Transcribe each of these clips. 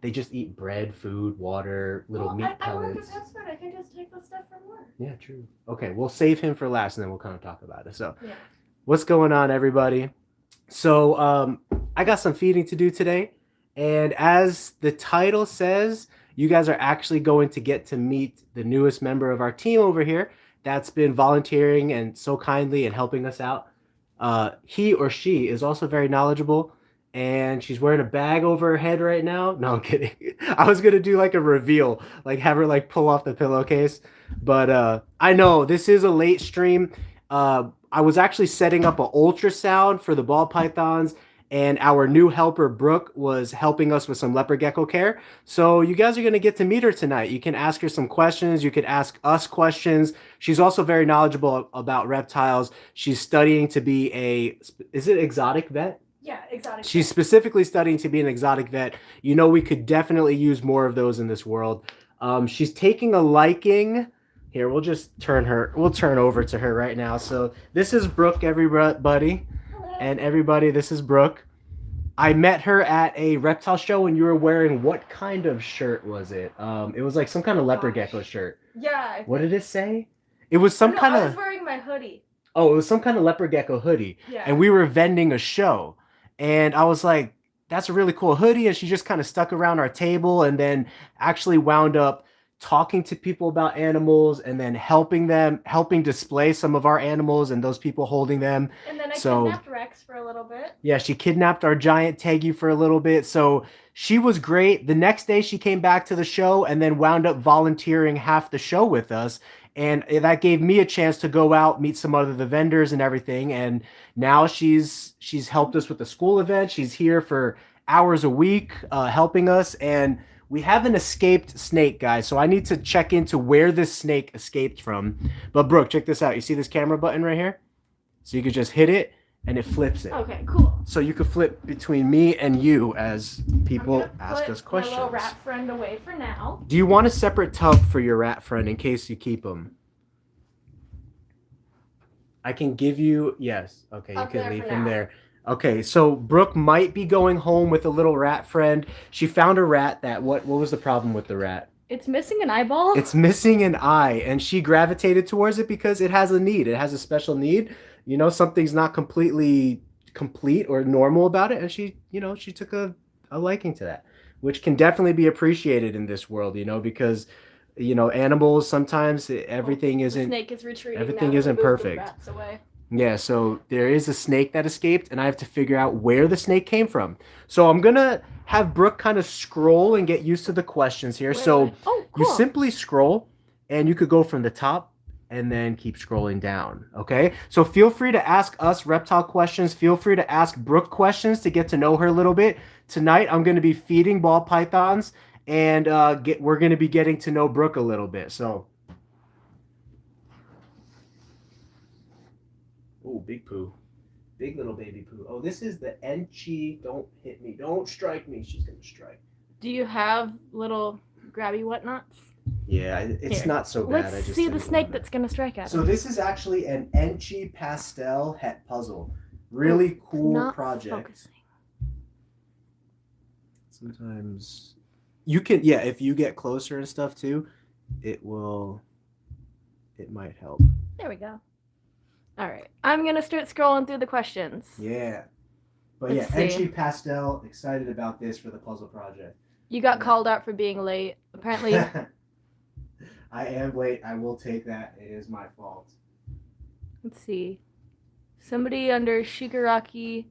They just eat bread, food, water, little meat I work pellets. at PetSmart. I can just take the stuff from work. Yeah, true. Okay, we'll save him for last, and then we'll kind of talk about it. So, Yeah. what's going on, everybody? So, I got some feeding to do today, and as the title says, you guys are actually going to get to meet the newest member of our team over here that's been volunteering and so kindly and helping us out. He or she is also very knowledgeable, and she's wearing a bag over her head right now. No, I'm kidding. I was gonna do like a reveal, like have her like pull off the pillowcase, but I know this is a late stream. I was actually setting up an ultrasound for the ball pythons, and our new helper Brooke was helping us with some leopard gecko care. So you guys are gonna get to meet her tonight. You can ask her some questions. You can ask us questions. She's also very knowledgeable about reptiles. She's studying to be is it exotic vet? Yeah, exotic. She's specifically studying to be an exotic vet. You know, we could definitely use more of those in this world. She's taking a liking. Here, we'll turn over to her right now. So this is Brooke, everybody. Hello. And everybody, this is Brooke. I met her at a reptile show, and you were wearing what kind of shirt was it? It was like some kind of leopard gecko shirt. Yeah. What did it say? It was some kind of... I was wearing my hoodie. Oh, it was some kind of leopard gecko hoodie. Yeah. And we were vending a show. And I was like, that's a really cool hoodie. And she just kind of stuck around our table and then actually wound up talking to people about animals and then helping display some of our animals and those people holding them. And then I kidnapped Rex for a little bit. Yeah, she kidnapped our giant Tegus for a little bit. So she was great. The next day she came back to the show and then wound up volunteering half the show with us. And that gave me a chance to go out, meet some other the vendors and everything. And now she's helped us with the school event. She's here for hours a week helping us. And we have an escaped snake, guys. So I need to check into where this snake escaped from. But Brooke, check this out. You see this camera button right here? So you could just hit it and it flips it. Okay, cool. So you could flip between me and you as people ask us questions. My little rat friend away for now. Do you want a separate tub for your rat friend in case you keep him? I can give you, yes. Okay, you can leave him there. Okay, so Brooke might be going home with a little rat friend. She found a rat that, what was the problem with the rat? It's missing an eyeball. It's missing an eye, and she gravitated towards it because it has a need. It has a special need. You know, something's not completely complete or normal about it, and she took a liking to that, which can definitely be appreciated in this world, because animals sometimes everything isn't. The snake is retreating. Everything isn't perfect. Rats away. Yeah, so there is a snake that escaped, and I have to figure out where the snake came from. So I'm gonna have Brooke kind of scroll and get used to the questions here. Cool. You simply scroll, and you could go from the top and then keep scrolling down, okay? So feel free to ask us reptile questions. Feel free to ask Brooke questions to get to know her a little bit. Tonight, I'm going to be feeding ball pythons, and we're going to be getting to know Brooke a little bit. So, oh, big poo. Big little baby poo. Oh, this is the Enchi. Don't hit me. Don't strike me. She's going to strike. Do you have little grabby whatnots? Yeah, it's not so bad. Let's see the snake that's going to strike at us. So this is actually an Enchi pastel het puzzle. Really cool project. Focusing. Sometimes you can, if you get closer and stuff too, it might help. There we go. All right. I'm going to start scrolling through the questions. Yeah. But Let's Enchi pastel, excited about this for the puzzle project. You got called out for being late. Apparently. I am late. I will take that. It is my fault. Let's see. Somebody under Shigaraki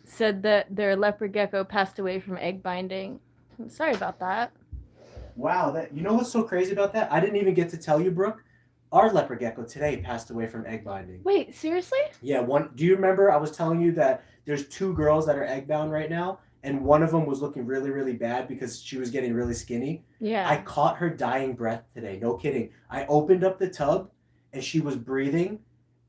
said that their leopard gecko passed away from egg binding. I'm sorry about that. Wow, you know what's so crazy about that? I didn't even get to tell you, Brooke. Our leopard gecko today passed away from egg binding. Wait, seriously? Yeah, do you remember I was telling you that there's 2 girls that are egg bound right now? And one of them was looking really, really bad because she was getting really skinny. Yeah. I caught her dying breath today. No kidding. I opened up the tub and she was breathing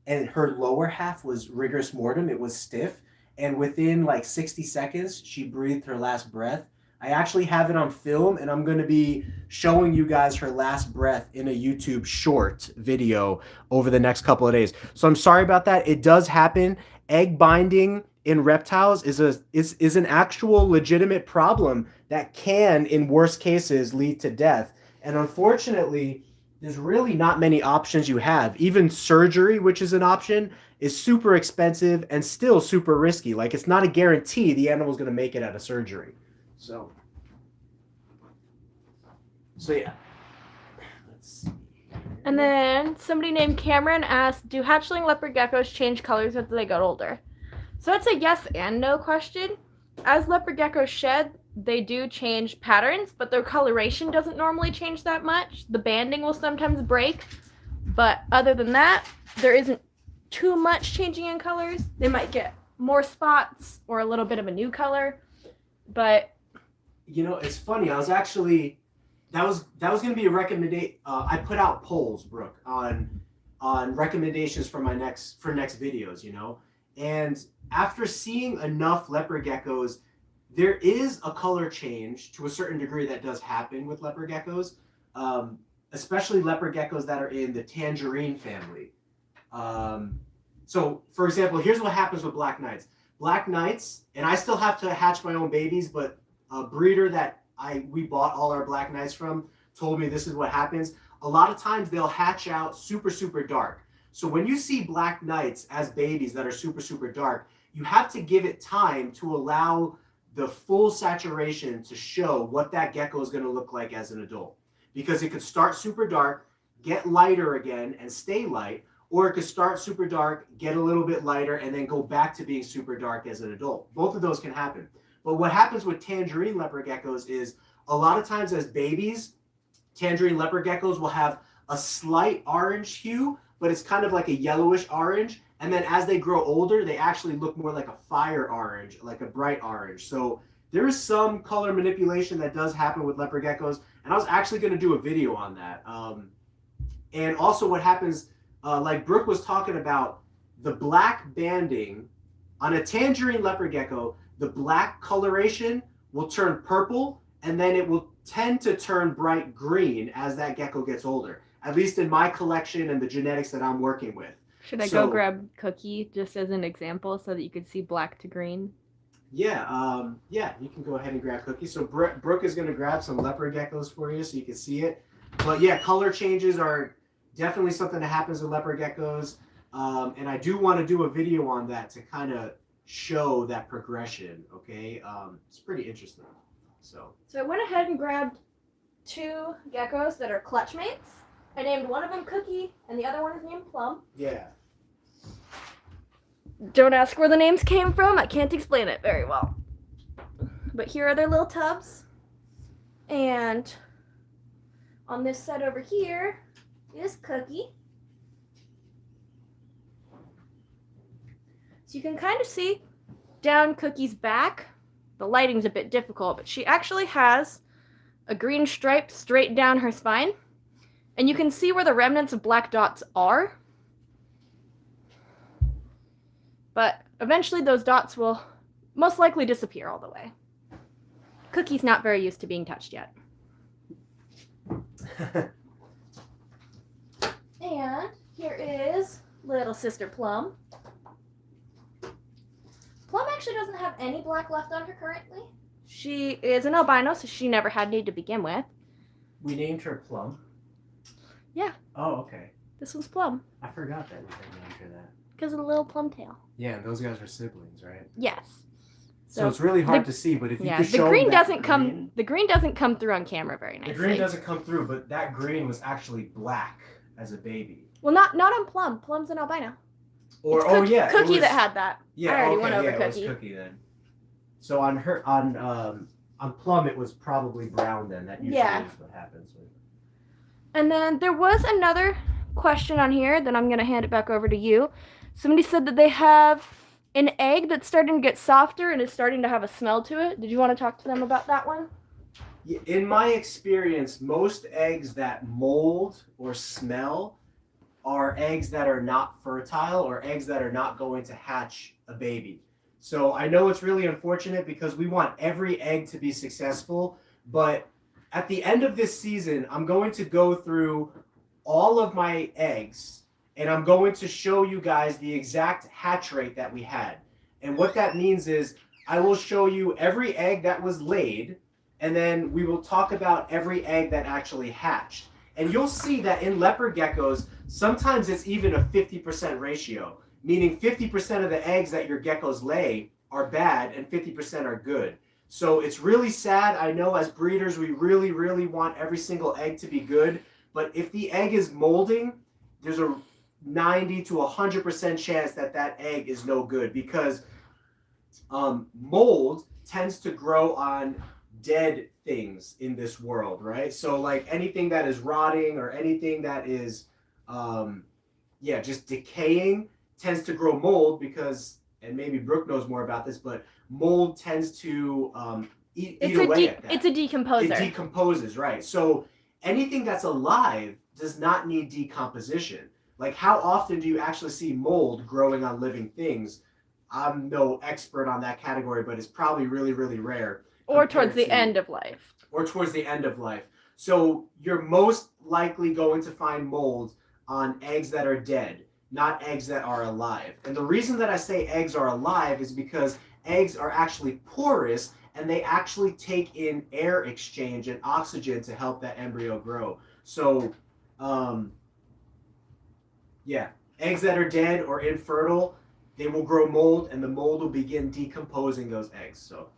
and her lower half was rigorous mortem. It was stiff. And within like 60 seconds, she breathed her last breath. I actually have it on film and I'm going to be showing you guys her last breath in a YouTube short video over the next couple of days. So I'm sorry about that. It does happen. Egg binding in reptiles is an actual legitimate problem that can, in worst cases, lead to death. And unfortunately, there's really not many options you have. Even surgery, which is an option, is super expensive and still super risky. Like, it's not a guarantee the animal's going to make it out of surgery. So yeah. Let's see. And then somebody named Cameron asked, do hatchling leopard geckos change colors as they get older? So that's a yes and no question. As leopard geckos shed, they do change patterns, but their coloration doesn't normally change that much. The banding will sometimes break, but other than that, there isn't too much changing in colors. They might get more spots or a little bit of a new color, but you know, it's funny. I was actually that was going to be a recommendation. I put out polls, Brooke, on recommendations for next videos. You know, and after seeing enough leopard geckos, there is a color change to a certain degree that does happen with leopard geckos, especially leopard geckos that are in the tangerine family. So, for example, here's what happens with black knights. Black knights, and I still have to hatch my own babies, but a breeder that we bought all our black knights from told me this is what happens. A lot of times they'll hatch out super, super dark. So when you see black knights as babies that are super, super dark, you have to give it time to allow the full saturation to show what that gecko is going to look like as an adult. Because it could start super dark, get lighter again, and stay light, or it could start super dark, get a little bit lighter, and then go back to being super dark as an adult. Both of those can happen. But what happens with tangerine leopard geckos is a lot of times as babies, tangerine leopard geckos will have a slight orange hue, but it's kind of like a yellowish orange. And then as they grow older, they actually look more like a fire orange, like a bright orange. So there is some color manipulation that does happen with leopard geckos. And I was actually going to do a video on that. And also what happens, like Brooke was talking about, the black banding on a tangerine leopard gecko, the black coloration will turn purple, and then it will tend to turn bright green as that gecko gets older, at least in my collection and the genetics that I'm working with. Should I go grab Cookie just as an example so that you could see black to green? Yeah, you can go ahead and grab Cookie. So Brooke is going to grab some leopard geckos for you so you can see it. But yeah, color changes are definitely something that happens with leopard geckos. And I do want to do a video on that to kind of show that progression, okay? It's pretty interesting. So I went ahead and grabbed 2 geckos that are clutch mates. I named one of them Cookie, and the other one is named Plum. yeah. Don't ask where the names came from. I can't explain it very well. But here are their little tubs. And on this side over here is Cookie. So you can kind of see down Cookie's back. The lighting's a bit difficult, but she actually has a green stripe straight down her spine. And you can see where the remnants of black dots are. But eventually those dots will most likely disappear all the way. Cookie's not very used to being touched yet. And here is little sister Plum. Plum actually doesn't have any black left on her currently. She is an albino, so she never had any to begin with. We named her Plum? Yeah. Oh, okay. This one's Plum. I forgot that we had named her that. Because of the little plum tail. Yeah, and those guys are siblings, right? Yes. So it's really hard to see, but if you could show the green that doesn't come. The green doesn't come through on camera very nicely. The green doesn't come through, but that green was actually black as a baby. Well, not on Plum. Plum's an albino. Or Cookie that had that. Yeah, I already went over Cookie. Cookie. It was Cookie then. So on Plum it was probably brown then. That usually is what happens. And then there was another question on here. Then I'm gonna hand it back over to you. Somebody said that they have an egg that's starting to get softer and is starting to have a smell to it. Did you want to talk to them about that one? In my experience, most eggs that mold or smell are eggs that are not fertile or eggs that are not going to hatch a baby. So I know it's really unfortunate because we want every egg to be successful, but at the end of this season, I'm going to go through all of my eggs and I'm going to show you guys the exact hatch rate that we had. And what that means is I will show you every egg that was laid, and then we will talk about every egg that actually hatched. And you'll see that in leopard geckos, sometimes it's even a 50% ratio, meaning 50% of the eggs that your geckos lay are bad and 50% are good. So it's really sad. I know as breeders, we really, really want every single egg to be good. But if the egg is molding, there's a 90 to 100% chance that that egg is no good, because mold tends to grow on dead things in this world, right? So like anything that is rotting or anything that is just decaying tends to grow mold, because, and maybe Brooke knows more about this, but mold tends to eat away at that. It's a decomposer. It decomposes, right? So anything that's alive does not need decomposition. Like, how often do you actually see mold growing on living things? I'm no expert on that category, but it's probably really, really rare. Or towards the end of life. Or towards the end of life. So you're most likely going to find mold on eggs that are dead, not eggs that are alive. And the reason that I say eggs are alive is because eggs are actually porous, and they actually take in air exchange and oxygen to help that embryo grow. So, eggs that are dead or infertile, they will grow mold, and the mold will begin decomposing those eggs. So,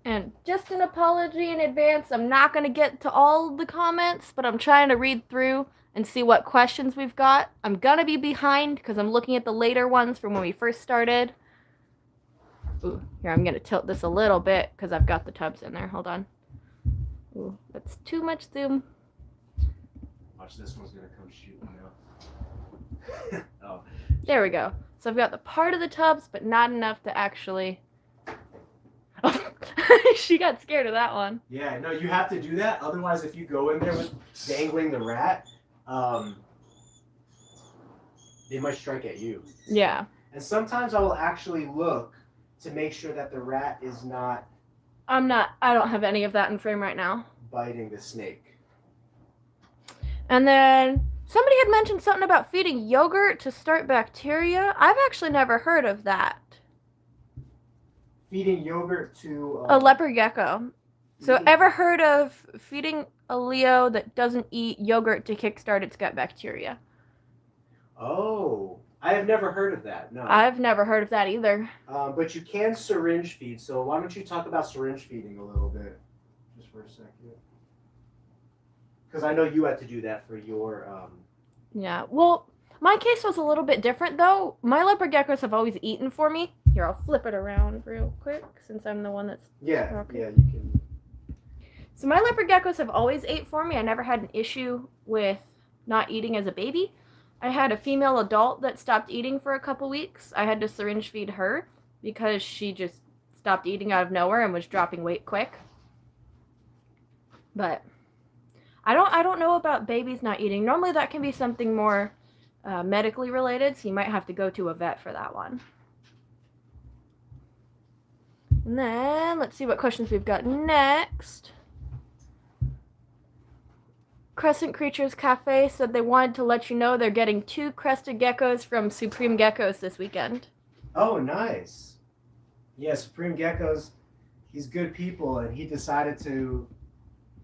and just an apology in advance, I'm not going to get to all the comments, but I'm trying to read through and see what questions we've got. I'm going to be behind because I'm looking at the later ones from when we first started. Ooh, here, I'm going to tilt this a little bit because I've got the tubs in there. Hold on. Ooh, that's too much zoom. Watch, this one's going to come shooting now. Oh. There we go. So I've got the part of the tubs, but not enough to actually... Oh, she got scared of that one. Yeah, no, you have to do that. Otherwise, if you go in there with dangling the rat, they might strike at you. Yeah. And sometimes I will actually look to make sure that the rat is not... I don't have any of that in frame right now. Biting the snake. And then somebody had mentioned something about feeding yogurt to start bacteria. I've actually never heard of that. Feeding yogurt to... a leopard gecko. So ever heard of feeding a Leo that doesn't eat yogurt to kickstart its gut bacteria? Oh, I have never heard of that, no. I've never heard of that either. But you can syringe feed, so why don't you talk about syringe feeding a little bit, just for a second? Because I know you had to do that for your... Yeah, well, my case was a little bit different, though. My leopard geckos have always eaten for me. Here, I'll flip it around real quick, since I'm the one that's... Yeah, okay. Yeah, you can... So my leopard geckos have always ate for me. I never had an issue with not eating as a baby. I had a female adult that stopped eating for a couple weeks. I had to syringe feed her because she just stopped eating out of nowhere and was dropping weight quick. But I don't know about babies not eating. Normally that can be something more medically related, so you might have to go to a vet for that one. And then let's see what questions we've got next. Crescent Creatures Cafe said they wanted to let you know they're getting 2 crested geckos from Supreme Geckos this weekend. Oh, nice. Yeah, Supreme Geckos, he's good people, and he decided to...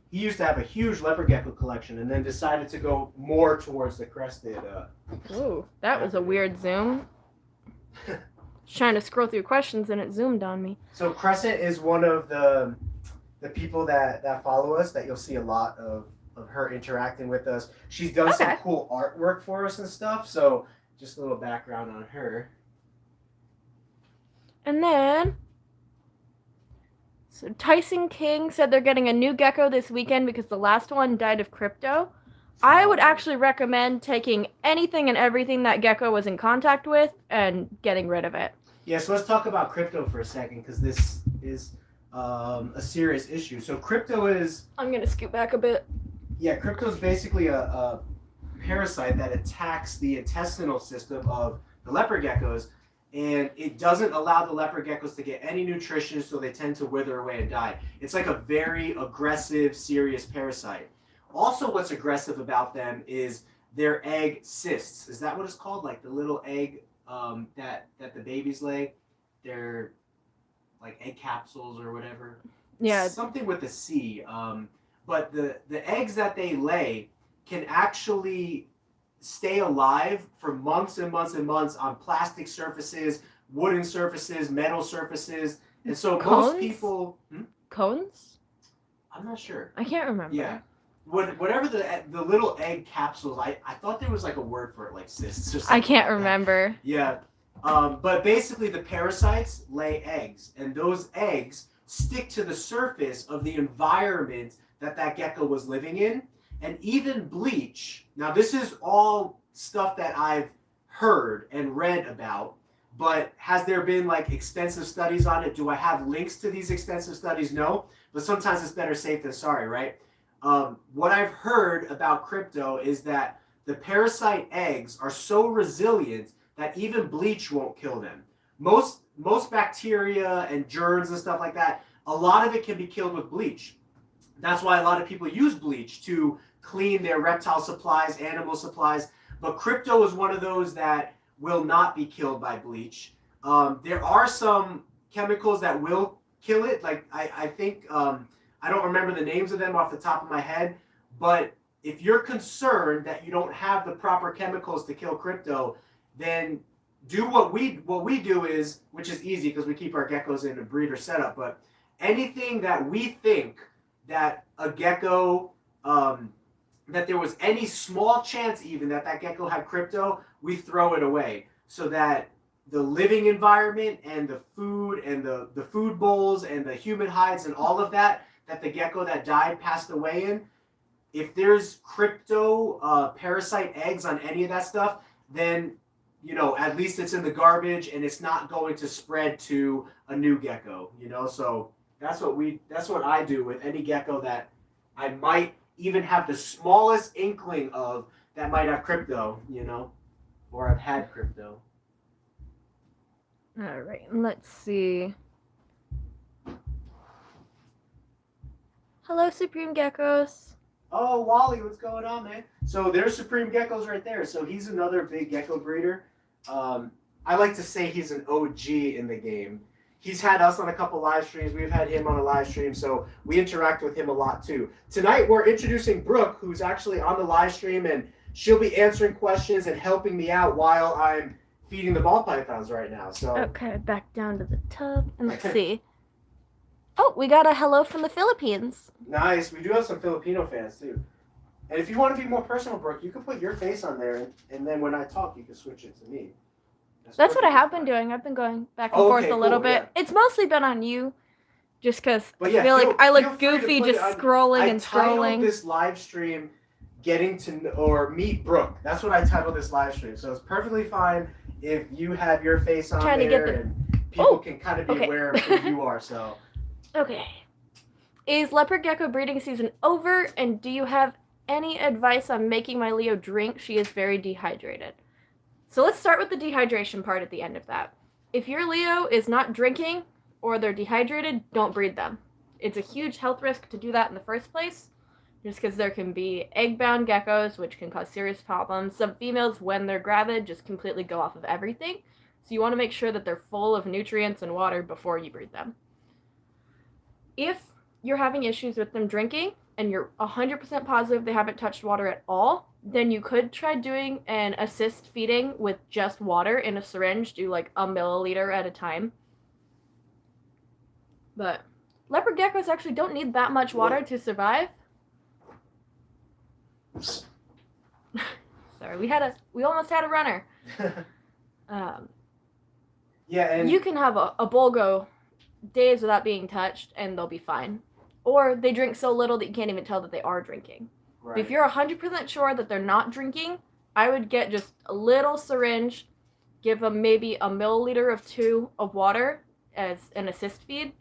He used to have a huge leopard gecko collection, and then decided to go more towards the crested... Ooh, that was a weird zoom. Trying to scroll through questions, and it zoomed on me. So Crescent is one of the people that follow us, that you'll see a lot of her interacting with us. She's done some cool artwork for us and stuff, so just a little background on her. And then, so Tyson King said they're getting a new gecko this weekend because the last one died of crypto. I would actually recommend taking anything and everything that gecko was in contact with and getting rid of it. Yeah, so let's talk about crypto for a second, because this is a serious issue. So crypto is... I'm going to scoot back a bit. Yeah, crypto is basically a parasite that attacks the intestinal system of the leopard geckos, and it doesn't allow the leopard geckos to get any nutrition, so they tend to wither away and die. It's like a very aggressive, serious parasite. Also, what's aggressive about them is their egg cysts. Is that what it's called? Like the little egg that the babies lay? they're like egg capsules or whatever. Yeah. Something with a C. But the eggs that they lay can actually stay alive for months and months and months on plastic surfaces, wooden surfaces, metal surfaces. And so Cones? most people... Cones? I'm not sure. I can't remember. Yeah. Whatever the little egg capsules, I thought there was like a word for it, like cysts or something. I can't like remember. Yeah. But basically the parasites lay eggs, and those eggs stick to the surface of the environment that gecko was living in. And even bleach, now this is all stuff that I've heard and read about, but has there been like extensive studies on it? Do I have links to these extensive studies? No, but sometimes it's better safe than sorry, right? What I've heard about crypto is that the parasite eggs are so resilient that even bleach won't kill them. Most bacteria and germs and stuff like that, a lot of it can be killed with bleach. That's why a lot of people use bleach to clean their reptile supplies, animal supplies. But crypto is one of those that will not be killed by bleach. There are some chemicals that will kill it. Like I think, I don't remember the names of them off the top of my head. But if you're concerned that you don't have the proper chemicals to kill crypto, then do what we do is, which is easy because we keep our geckos in a breeder setup. But anything that we think that a gecko, that there was any small chance even that gecko had crypto, we throw it away so that the living environment and the food and the food bowls and the human hides and all of that the gecko that died passed away in, if there's crypto parasite eggs on any of that stuff, then at least it's in the garbage and it's not going to spread to a new gecko, so that's what I do with any gecko that I might even have the smallest inkling of that might have crypto, or I've had crypto. All right, let's see. Hello, Supreme Geckos. Oh, Wally, what's going on, man? So there's Supreme Geckos right there. So he's another big gecko breeder. I like to say he's an OG in the game. He's had us on a couple live streams. We've had him on a live stream, so we interact with him a lot too. Tonight we're introducing Brooke, who's actually on the live stream, and she'll be answering questions and helping me out while I'm feeding the ball pythons right now. So okay, back down to the tub, and let's see. Oh, we got a hello from the Philippines. Nice. We do have some Filipino fans too. And if you want to be more personal, Brooke, you can put your face on there, and then when I talk, you can switch it to me. That's what I have been doing. I've been going back and forth a little bit. Yeah. It's mostly been on you, just because I feel like I look goofy just scrolling and scrolling. I titled this live stream, Getting to or Meet Brooke. That's what I titled this live stream. So it's perfectly fine if you have your face on there, and people can kind of be aware of who you are. So. Okay. Is leopard gecko breeding season over, and do you have any advice on making my Leo drink? She is very dehydrated. So let's start with the dehydration part at the end of that. If your Leo is not drinking or they're dehydrated, don't breed them. It's a huge health risk to do that in the first place, just because there can be egg-bound geckos, which can cause serious problems. Some females, when they're gravid, just completely go off of everything. So you want to make sure that they're full of nutrients and water before you breed them. If you're having issues with them drinking and you're 100% positive they haven't touched water at all, then you could try doing an assist feeding with just water in a syringe. Do like a milliliter at a time. But leopard geckos actually don't need that much water to survive. Sorry, we almost had a runner. Yeah, and you can have a bull go days without being touched and they'll be fine. Or they drink so little that you can't even tell that they are drinking. Right. If you're 100% sure that they're not drinking, I would get just a little syringe, give them maybe a milliliter of 2 of water as an assist feed,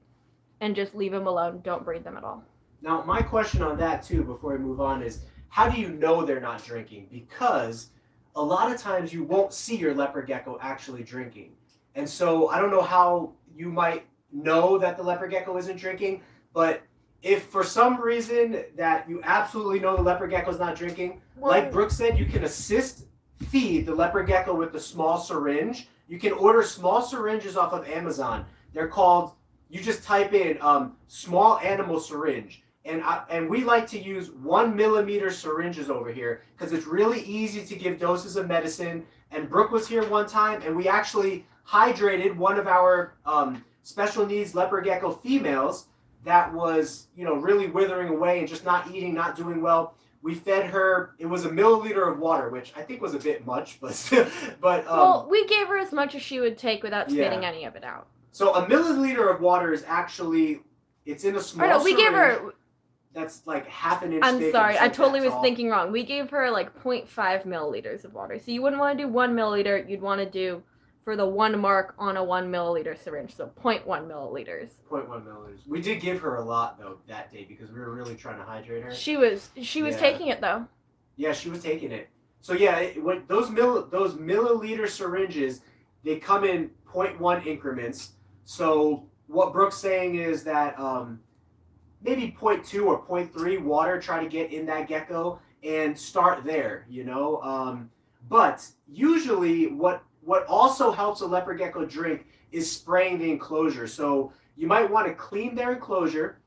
and just leave them alone. Don't breed them at all. Now, my question on that too, before we move on, is how do you know they're not drinking? Because a lot of times you won't see your leopard gecko actually drinking. And so I don't know how you might know that the leopard gecko isn't drinking, but if for some reason that you absolutely know the leopard gecko is not drinking, like Brooke said, you can assist feed the leopard gecko with the small syringe. You can order small syringes off of Amazon. They're called, you just type in small animal syringe. And we like to use 1 millimeter syringes over here because it's really easy to give doses of medicine. And Brooke was here one time, and we actually hydrated one of our special needs leopard gecko females that was, really withering away and just not eating, not doing well. We fed her, it was 1 milliliter of water, which I think was a bit much, but well, we gave her as much as she would take without spitting any of it out. So 1 milliliter of water is actually, it's in a small syringe. We gave her, that's like half an inch I'm thick. sorry, I totally was thinking wrong. We gave her like 0.5 milliliters of water. So you wouldn't want to do 1 milliliter, you'd want to do for the 1 mark on a 1 milliliter syringe, so 0.1 milliliters. 0.1 milliliters. We did give her a lot though that day because we were really trying to hydrate her. She was taking it though. Yeah, she was taking it. So yeah, when those milliliter syringes, they come in 0.1 increments. So what Brooke's saying is that maybe 0.2 or 0.3 water, try to get in that gecko and start there, But usually what also helps a leopard gecko drink is spraying the enclosure. So you might want to clean their enclosure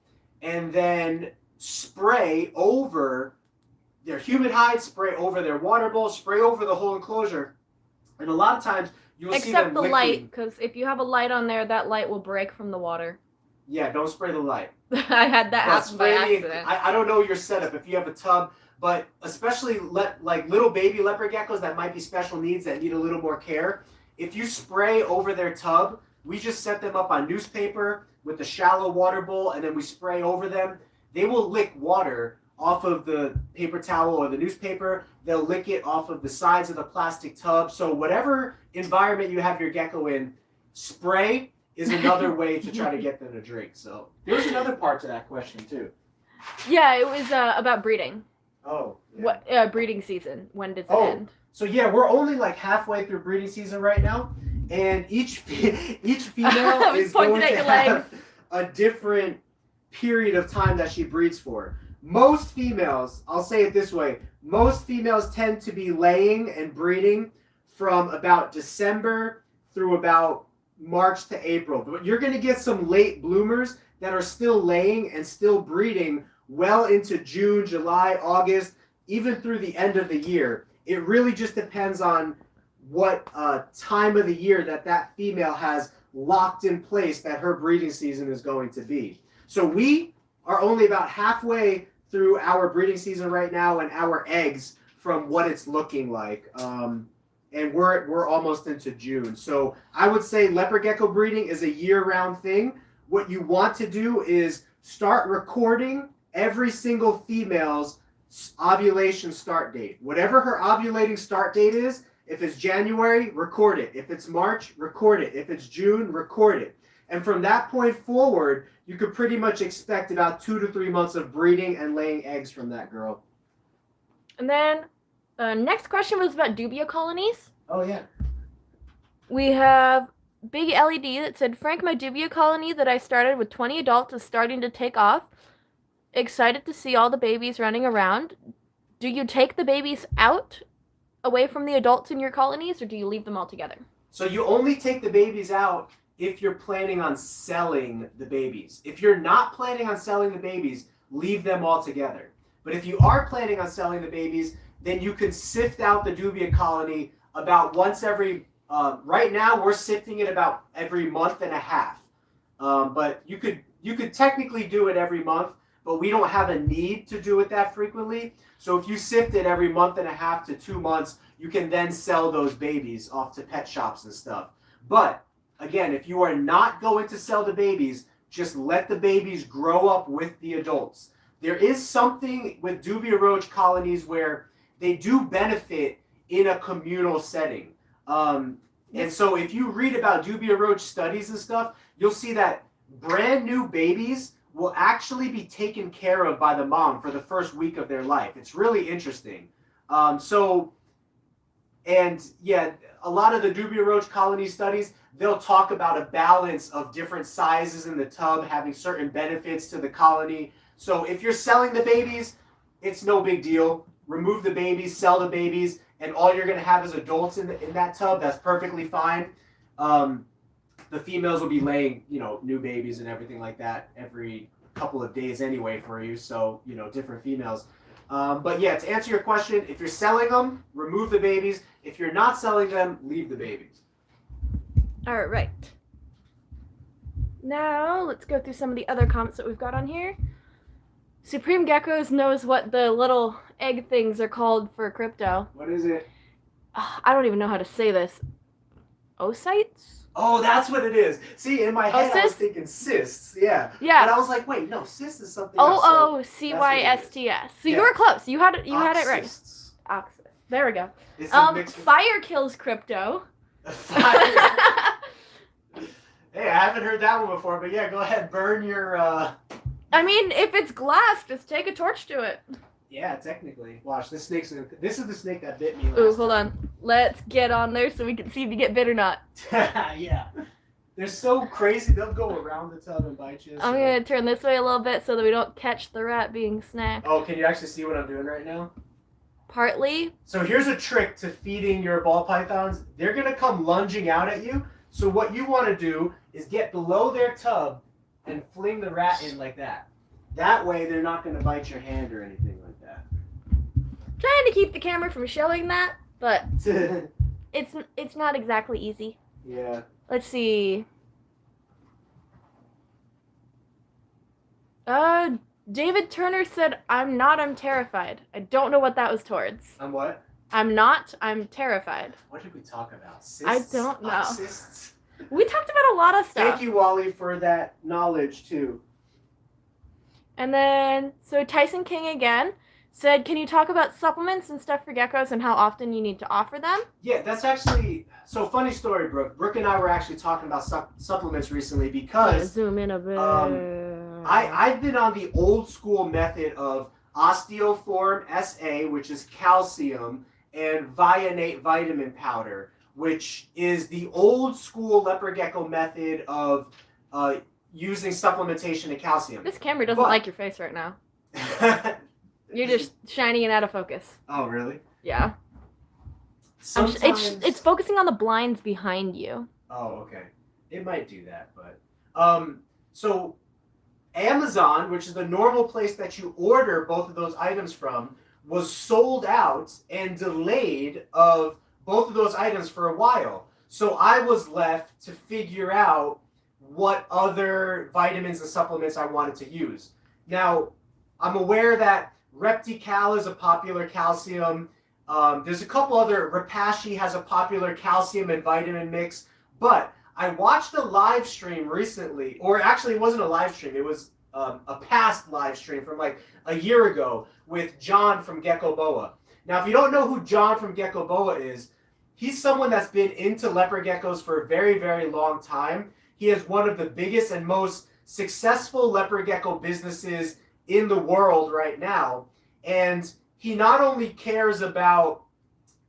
and then spray over their humid hide, spray over their water bowl, spray over the whole enclosure. And a lot of times you'll see them except the light, because if you have a light on there, that light will break from the water. Yeah, don't spray the light. I had that happen by accident. I don't know your setup if you have a tub, but especially like little baby leopard geckos that might be special needs that need a little more care. If you spray over their tub, we just set them up on newspaper with a shallow water bowl, and then we spray over them. They will lick water off of the paper towel or the newspaper. They'll lick it off of the sides of the plastic tub. So whatever environment you have your gecko in, spray is another way to try to get them to drink. So there's another part to that question too. Yeah, it was about breeding. Oh. Yeah. What breeding season? When does it end? So yeah, we're only like halfway through breeding season right now, and each female is going to have a different period of time that she breeds for. Most females, I'll say it this way, most females tend to be laying and breeding from about December through about March to April. But you're going to get some late bloomers that are still laying and still breeding well into June, July, August, even through the end of the year. It really just depends on what time of the year that female has locked in place that her breeding season is going to be. So we are only about halfway through our breeding season right now and our eggs from what it's looking like. And we're almost into June. So I would say leopard gecko breeding is a year-round thing. What you want to do is start recording every single female's ovulation start date. Whatever her ovulating start date is, if it's January, record it. If it's March, record it. If it's June, record it. And from that point forward, you could pretty much expect about 2 to 3 months of breeding and laying eggs from that girl. And then next question was about Dubia colonies. Oh, yeah. We have Big LED that said, Frank, my Dubia colony that I started with 20 adults is starting to take off. Excited to see all the babies running around. Do you take the babies out away from the adults in your colonies, or do you leave them all together? So you only take the babies out if you're planning on selling the babies. If you're not planning on selling the babies, leave them all together. But if you are planning on selling the babies, then you can sift out the Dubia colony about once every, right now we're sifting it about every month and a half. But you could technically do it every month, but we don't have a need to do it that frequently. So if you sift it every month and a half to 2 months, you can then sell those babies off to pet shops and stuff. But again, if you are not going to sell the babies, just let the babies grow up with the adults. There is something with Dubia roach colonies where they do benefit in a communal setting. And so if you read about Dubia roach studies and stuff, you'll see that brand new babies will actually be taken care of by the mom for the first week of their life. It's really interesting. And yeah, a lot of the Dubia roach colony studies, they'll talk about a balance of different sizes in the tub having certain benefits to the colony. So if you're selling the babies, it's no big deal. Remove the babies, sell the babies, and all you're going to have is adults in that tub. That's perfectly fine. The females will be laying, new babies and everything like that every couple of days anyway for you. So, different females. But yeah, to answer your question, if you're selling them, remove the babies. If you're not selling them, leave the babies. All right. Now, let's go through some of the other comments that we've got on here. Supreme Geckos knows what the little egg things are called for crypto. What is it? I don't even know how to say this. Oocytes? Oh, that's what it is. See, in my head, I was thinking cysts. Yeah. Yeah. But I was like, wait, no, cyst is something else. Oocysts. So you were close. You had it right. Oxys. There we go. Fire kills crypto. Fire. Hey, I haven't heard that one before, but yeah, go ahead, burn your. I mean, if it's glass, just take a torch to it. Yeah, technically. Watch, this is the snake that bit me last Ooh, hold on. Let's get on there so we can see if you get bit or not. Yeah. They're so crazy, they'll go around the tub and bite you. I'm going to turn this way a little bit so that we don't catch the rat being snacked. Oh, can you actually see what I'm doing right now? Partly. So here's a trick to feeding your ball pythons. They're going to come lunging out at you. So what you want to do is get below their tub and fling the rat in like that. That way they're not going to bite your hand or anything like that. Trying to keep the camera from showing that, but it's not exactly easy. Yeah. Let's see. David Turner said, I'm terrified. I don't know what that was towards. I'm what? I'm terrified. What did we talk about? Cysts? I don't know. Cysts? We talked about a lot of stuff. Thank you, Wally, for that knowledge, too. And then, so Tyson King again said, can you talk about supplements and stuff for geckos and how often you need to offer them? Yeah, that's actually, so funny story, Brooke. Brooke and I were actually talking about supplements recently because zoom in a bit. I've been on the old school method of Osteoform SA, which is calcium, and Vionate vitamin powder, which is the old school leopard gecko method of using supplementation and calcium. This camera doesn't like your face right now. You're just shining it out of focus. Oh, really? Yeah. Sometimes... It's focusing on the blinds behind you. Oh, okay. It might do that, but... So, Amazon, which is the normal place that you order both of those items from, was sold out and delayed of both of those items for a while. So I was left to figure out what other vitamins and supplements I wanted to use. Now, I'm aware that REPTILES is a popular calcium. There's a couple other, Repashy has a popular calcium and vitamin mix, but I watched a live stream recently, or actually it wasn't a live stream, it was a past live stream from like a year ago with John from Gecko Boa. Now, if you don't know who John from Gecko Boa is, he's someone that's been into leopard geckos for a very, very long time. He is one of the biggest and most successful leopard gecko businesses in the world right now. And he not only cares about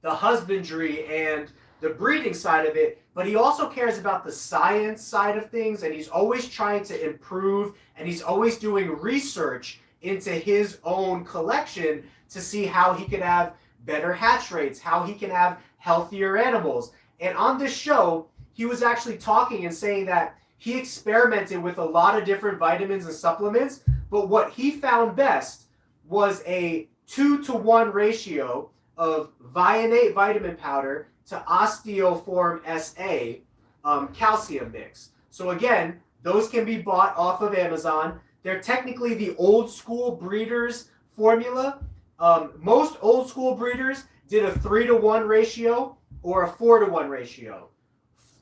the husbandry and the breeding side of it, but he also cares about the science side of things, and he's always trying to improve, and he's always doing research into his own collection to see how he can have better hatch rates, how he can have healthier animals. And on this show, he was actually talking and saying that he experimented with a lot of different vitamins and supplements, but what he found best was a 2-to-1 ratio of Vionate vitamin powder to Osteoform SA calcium mix. So again, those can be bought off of Amazon. They're technically the old school breeders formula. Most old school breeders did a 3-to-1 ratio or a 4-to-1 ratio.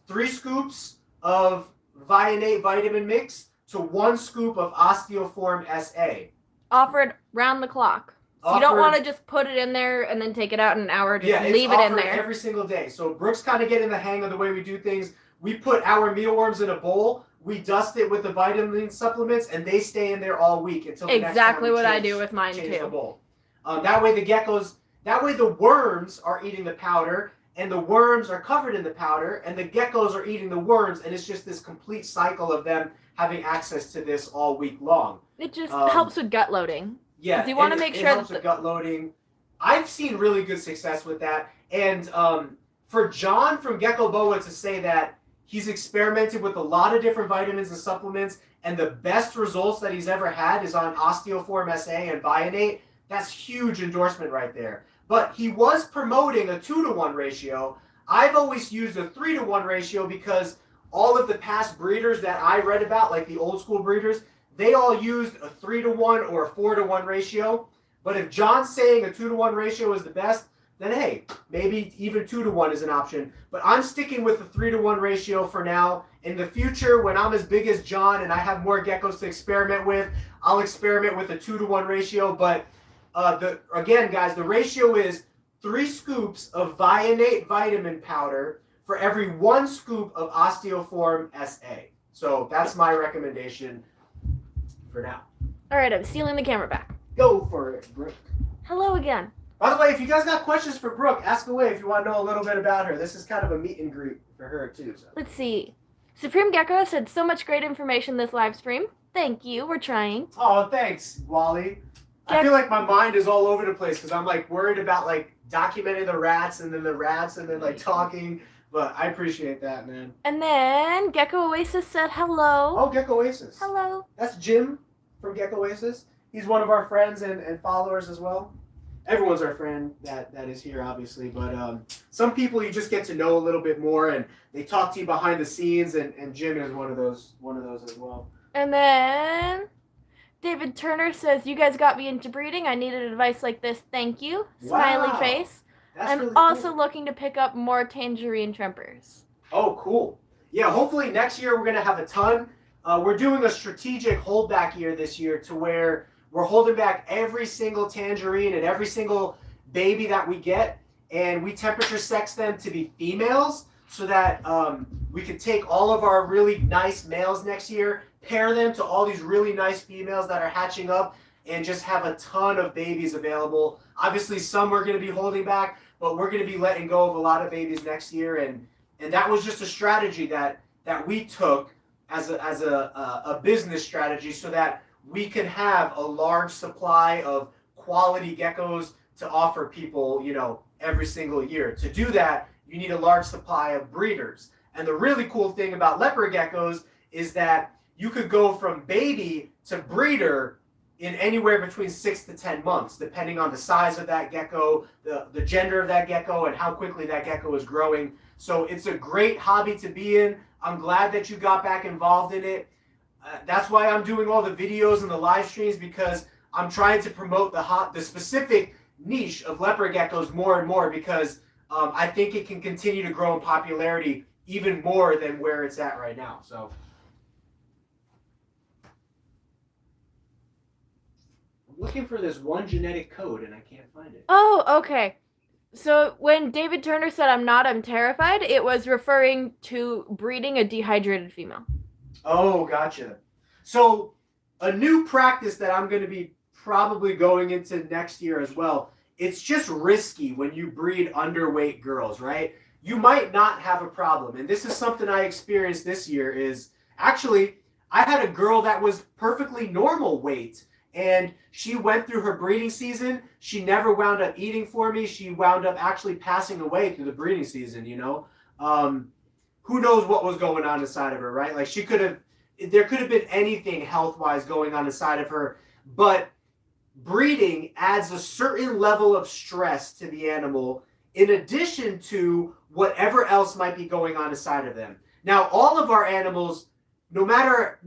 3 scoops of Vionate vitamin mix to 1 scoop of Osteoform SA. Offered round the clock. So you don't want to just put it in there and then take it out in an hour. Just leave it in there. Every single day. So Brooke's kind of getting the hang of the way we do things. We put our mealworms in a bowl. We dust it with the vitamin supplements, and they stay in there all week until the next time we I do with mine change too. The bowl. That way the worms are eating the powder, and the worms are covered in the powder, and the geckos are eating the worms, and it's just this complete cycle of them having access to this all week long. It just helps with gut loading. Yeah, because you want to make sure it helps with gut loading. I've seen really good success with that, and for John from Gecko Boa to say that He's experimented with a lot of different vitamins and supplements, and the best results that he's ever had is on Osteoform SA and Vionate. That's huge endorsement right there. But he was promoting a 2-to-1 ratio. I've always used a 3-to-1 ratio because all of the past breeders that I read about, like the old school breeders, they all used a 3-to-1 or a 4-to-1 ratio. But if John's saying a 2-to-1 ratio is the best, then hey, maybe even 2-to-1 is an option. But I'm sticking with the 3-to-1 ratio for now. In the future, when I'm as big as John and I have more geckos to experiment with, I'll experiment with a 2-to-1 ratio. But again, guys, the ratio is 3 scoops of Vionate vitamin powder for every 1 scoop of Osteoform SA. So that's my recommendation for now. All right, I'm stealing the camera back. Go for it, Brooke. Hello again. By the way, if you guys got questions for Brooke, ask away if you want to know a little bit about her. This is kind of a meet and greet for her, too. So. Let's see. Supreme Gecko said so much great information this live stream. Thank you. We're trying. Oh, thanks, Wally. I feel like my mind is all over the place because I'm like worried about like documenting the rats and then like talking. But I appreciate that, man. And then Gecko Oasis said hello. Oh, Gecko Oasis. Hello. That's Jim from Gecko Oasis. He's one of our friends and followers as well. Everyone's our friend that is here, obviously. But some people you just get to know a little bit more, and they talk to you behind the scenes. And Jim is one of those as well. And then David Turner says, "You guys got me into breeding. I needed advice like this. Thank you." Smiley Wow. face. That's I'm really also cool. looking to pick up more tangerine trumpers. Oh, cool. Yeah, hopefully next year we're going to have a ton. We're doing a strategic holdback year this year to where we're holding back every single tangerine and every single baby that we get, and we temperature sex them to be females so that we can take all of our really nice males next year, pair them to all these really nice females that are hatching up, and just have a ton of babies available. Obviously, some we're going to be holding back, but we're going to be letting go of a lot of babies next year, and that was just a strategy that we took as a business strategy so that we can have a large supply of quality geckos to offer people, every single year. To do that, you need a large supply of breeders. And the really cool thing about leopard geckos is that you could go from baby to breeder in anywhere between 6 to 10 months, depending on the size of that gecko, the gender of that gecko, and how quickly that gecko is growing. So it's a great hobby to be in. I'm glad that you got back involved in it. That's why I'm doing all the videos and the live streams, because I'm trying to promote the specific niche of leopard geckos more and more, because I think it can continue to grow in popularity even more than where it's at right now. So I'm looking for this one genetic code and I can't find it. Oh, okay. So when David Turner said I'm terrified, it was referring to breeding a dehydrated female. Oh, gotcha. So a new practice that I'm going to be probably going into next year as well, it's just risky when you breed underweight girls, right? You might not have a problem. And this is something I experienced this year is actually I had a girl that was perfectly normal weight, and she went through her breeding season. She never wound up eating for me. She wound up actually passing away through the breeding season, Who knows what was going on inside of her, right? Like there could have been anything health-wise going on inside of her, but breeding adds a certain level of stress to the animal in addition to whatever else might be going on inside of them. Now, all of our animals, no matter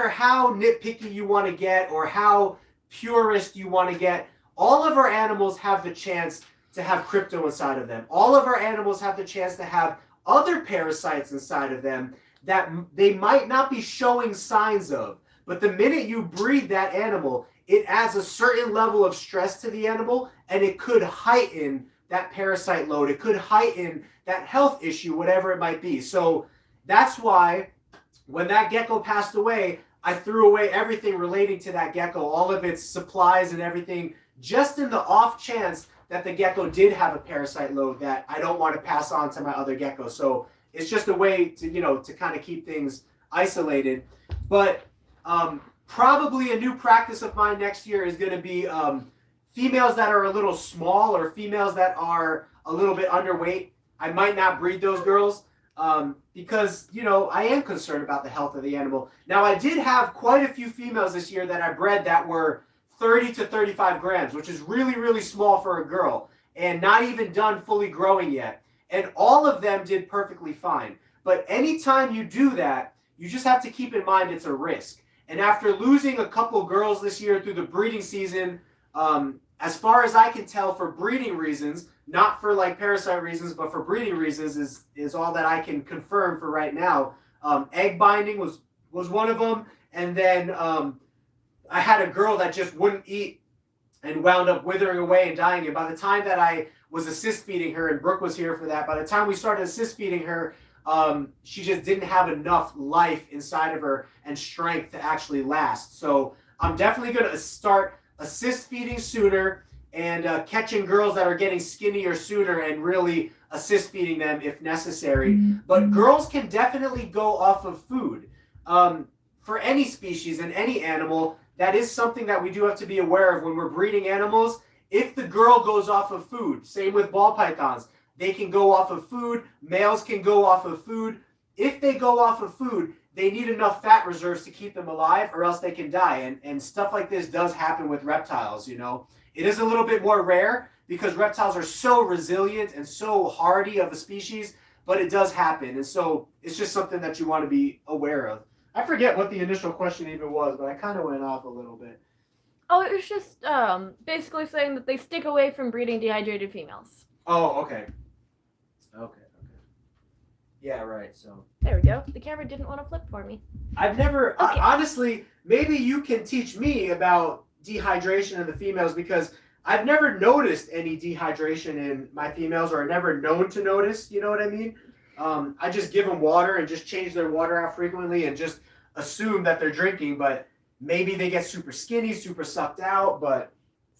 how nitpicky you want to get or how purist you want to get, all of our animals have the chance to have crypto inside of them. All of our animals have the chance to have other parasites inside of them that they might not be showing signs of. But the minute you breed that animal, it adds a certain level of stress to the animal, and it could heighten that parasite load. It could heighten that health issue, whatever it might be. So that's why when that gecko passed away, I threw away everything relating to that gecko, all of its supplies and everything, just in the off chance that the gecko did have a parasite load that I don't want to pass on to my other geckos. So it's just a way to, to kind of keep things isolated. But probably a new practice of mine next year is going to be females that are a little small or females that are a little bit underweight. I might not breed those girls. because, you know, I am concerned about the health of the animal. Now, I did have quite a few females this year that I bred that were 30 to 35 grams, which is really, really small for a girl and not even done fully growing yet. And all of them did perfectly fine. But anytime you do that, you just have to keep in mind it's a risk. And after losing a couple girls this year through the breeding season, as far as I can tell, for breeding reasons, not for like parasite reasons, but for breeding reasons, is all that I can confirm for right now. Egg binding was one of them, and then I had a girl that just wouldn't eat and wound up withering away and dying. And by the time that I was assist feeding her, and Brooke was here for that, by the time we started assist feeding her, she just didn't have enough life inside of her and strength to actually last. So I'm definitely going to start assist feeding sooner and catching girls that are getting skinnier sooner and really assist feeding them if necessary. But girls can definitely go off of food. For any species and any animal, that is something that we do have to be aware of when we're breeding animals. If the girl goes off of food, same with ball pythons, they can go off of food. Males can go off of food. If they go off of food, they need enough fat reserves to keep them alive or else they can die. And stuff like this does happen with reptiles, you know. It is a little bit more rare because reptiles are so resilient and so hardy of a species, but it does happen. And so it's just something that you want to be aware of. I forget what the initial question even was, but I kind of went off a little bit. Oh, it was just basically saying that they stick away from breeding dehydrated females. Oh, okay. Okay. Yeah, right. So there we go. The camera didn't want to flip for me. I've never, honestly, maybe you can teach me about dehydration in the females because I've never noticed any dehydration in my females or never known to notice, you know what I mean? I just give them water and just change their water out frequently and just assume that they're drinking, but maybe they get super skinny, super sucked out, but...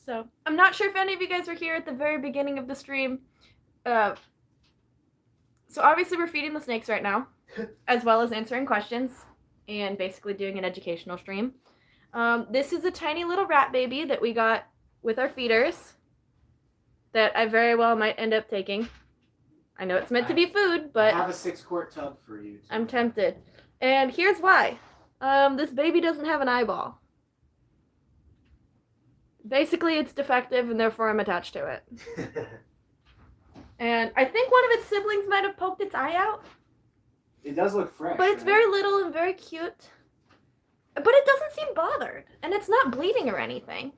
So, I'm not sure if any of you guys were here at the very beginning of the stream. So obviously we're feeding the snakes right now, as well as answering questions and basically doing an educational stream. This is a tiny little rat baby that we got with our feeders that I very well might end up taking. I know it's meant to be food, but... I have a 6-quart tub for you. I'm tempted. And here's why. This baby doesn't have an eyeball. Basically, it's defective, and therefore I'm attached to it. And I think one of its siblings might have poked its eye out. It does look fresh. But it's very little and very cute. But it doesn't seem bothered. And it's not bleeding or anything.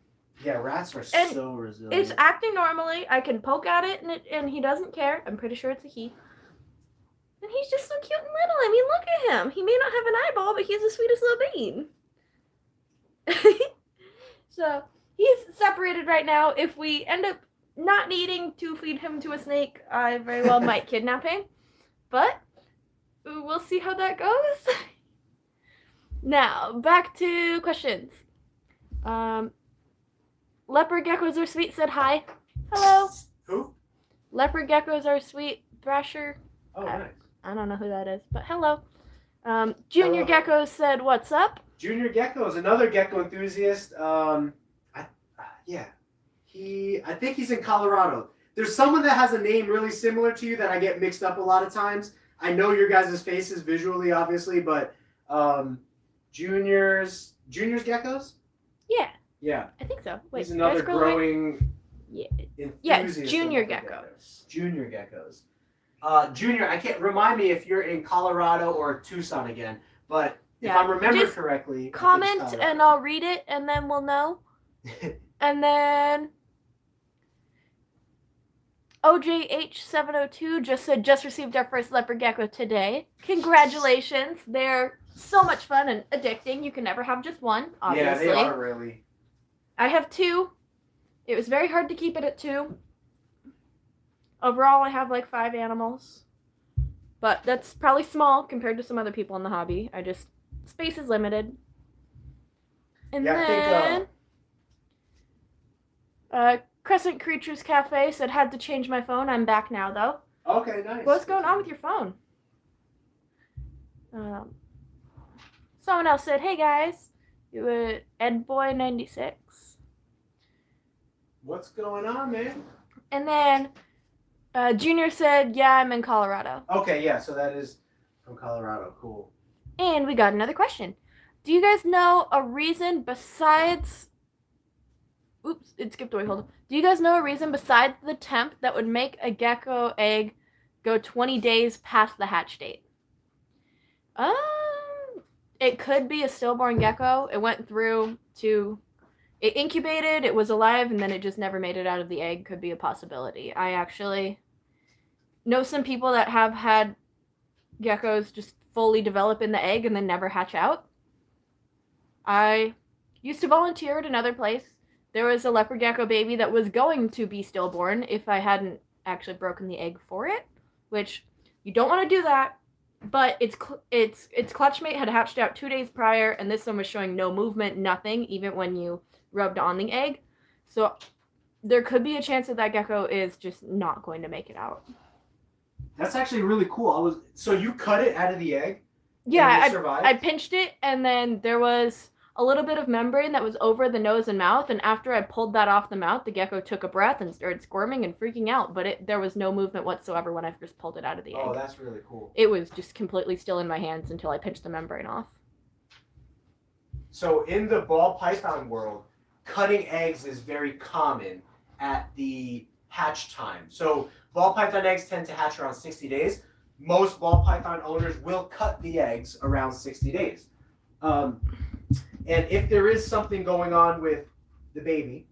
Yeah, rats are so resilient. It's acting normally. I can poke at it, and he doesn't care. I'm pretty sure it's a he. And he's just so cute and little. I mean, look at him. He may not have an eyeball, but he's the sweetest little bean. So, he's separated right now. If we end up not needing to feed him to a snake, I very well might kidnap him. But we'll see how that goes. Now, back to questions. Leopard geckos are sweet said hi. Hello. Who? Leopard geckos are sweet. Thrasher. Oh, nice. I don't know who that is, but hello. Junior Geckos said, what's up? Junior Gecko is another gecko enthusiast. I think he's in Colorado. There's someone that has a name really similar to you that I get mixed up a lot of times. I know your guys' faces visually, obviously, but Junior's Geckos? Yeah. Yeah. I think so. Wait, he's another growing enthusiast. Junior Geckos. Junior Geckos. Junior, I can't remind me if you're in Colorado or Tucson again, but if I remember correctly, comment and I'll read it and then we'll know. And then OJH702 just said, just received our first leopard gecko today. Congratulations. They're so much fun and addicting. You can never have just one, obviously. Yeah, they are really. I have 2. It was very hard to keep it at 2. Overall, I have like 5 animals. But that's probably small compared to some other people in the hobby. Space is limited. And then Crescent Creatures Cafe said, had to change my phone. I'm back now, though. Okay, nice. What's going on with your phone? Someone else said, hey guys, you were EdBoy96. What's going on, man? And then Junior said, yeah, I'm in Colorado. Okay, yeah, so that is from Colorado. Cool. And we got another question. Do you guys know a reason besides... Oops, it skipped away. Hold on. Do you guys know a reason besides the temp that would make a gecko egg go 20 days past the hatch date? It could be a stillborn gecko. It went through to... It incubated, it was alive, and then it just never made it out of the egg. Could be a possibility. I actually know some people that have had geckos just fully develop in the egg and then never hatch out. I used to volunteer at another place. There was a leopard gecko baby that was going to be stillborn if I hadn't actually broken the egg for it, which you don't want to do that. But its clutchmate had hatched out 2 days prior, and this one was showing no movement, nothing, even when you rubbed on the egg. So there could be a chance that that gecko is just not going to make it out. That's actually really cool. So you cut it out of the egg? Yeah, I pinched it, and then there was a little bit of membrane that was over the nose and mouth, and after I pulled that off the mouth, the gecko took a breath and started squirming and freaking out, but there was no movement whatsoever when I first pulled it out of the egg. Oh, that's really cool. It was just completely still in my hands until I pinched the membrane off. So in the ball python world, cutting eggs is very common at the hatch time. So ball python eggs tend to hatch around 60 days. Most ball python owners will cut the eggs around 60 days. And if there is something going on with the baby,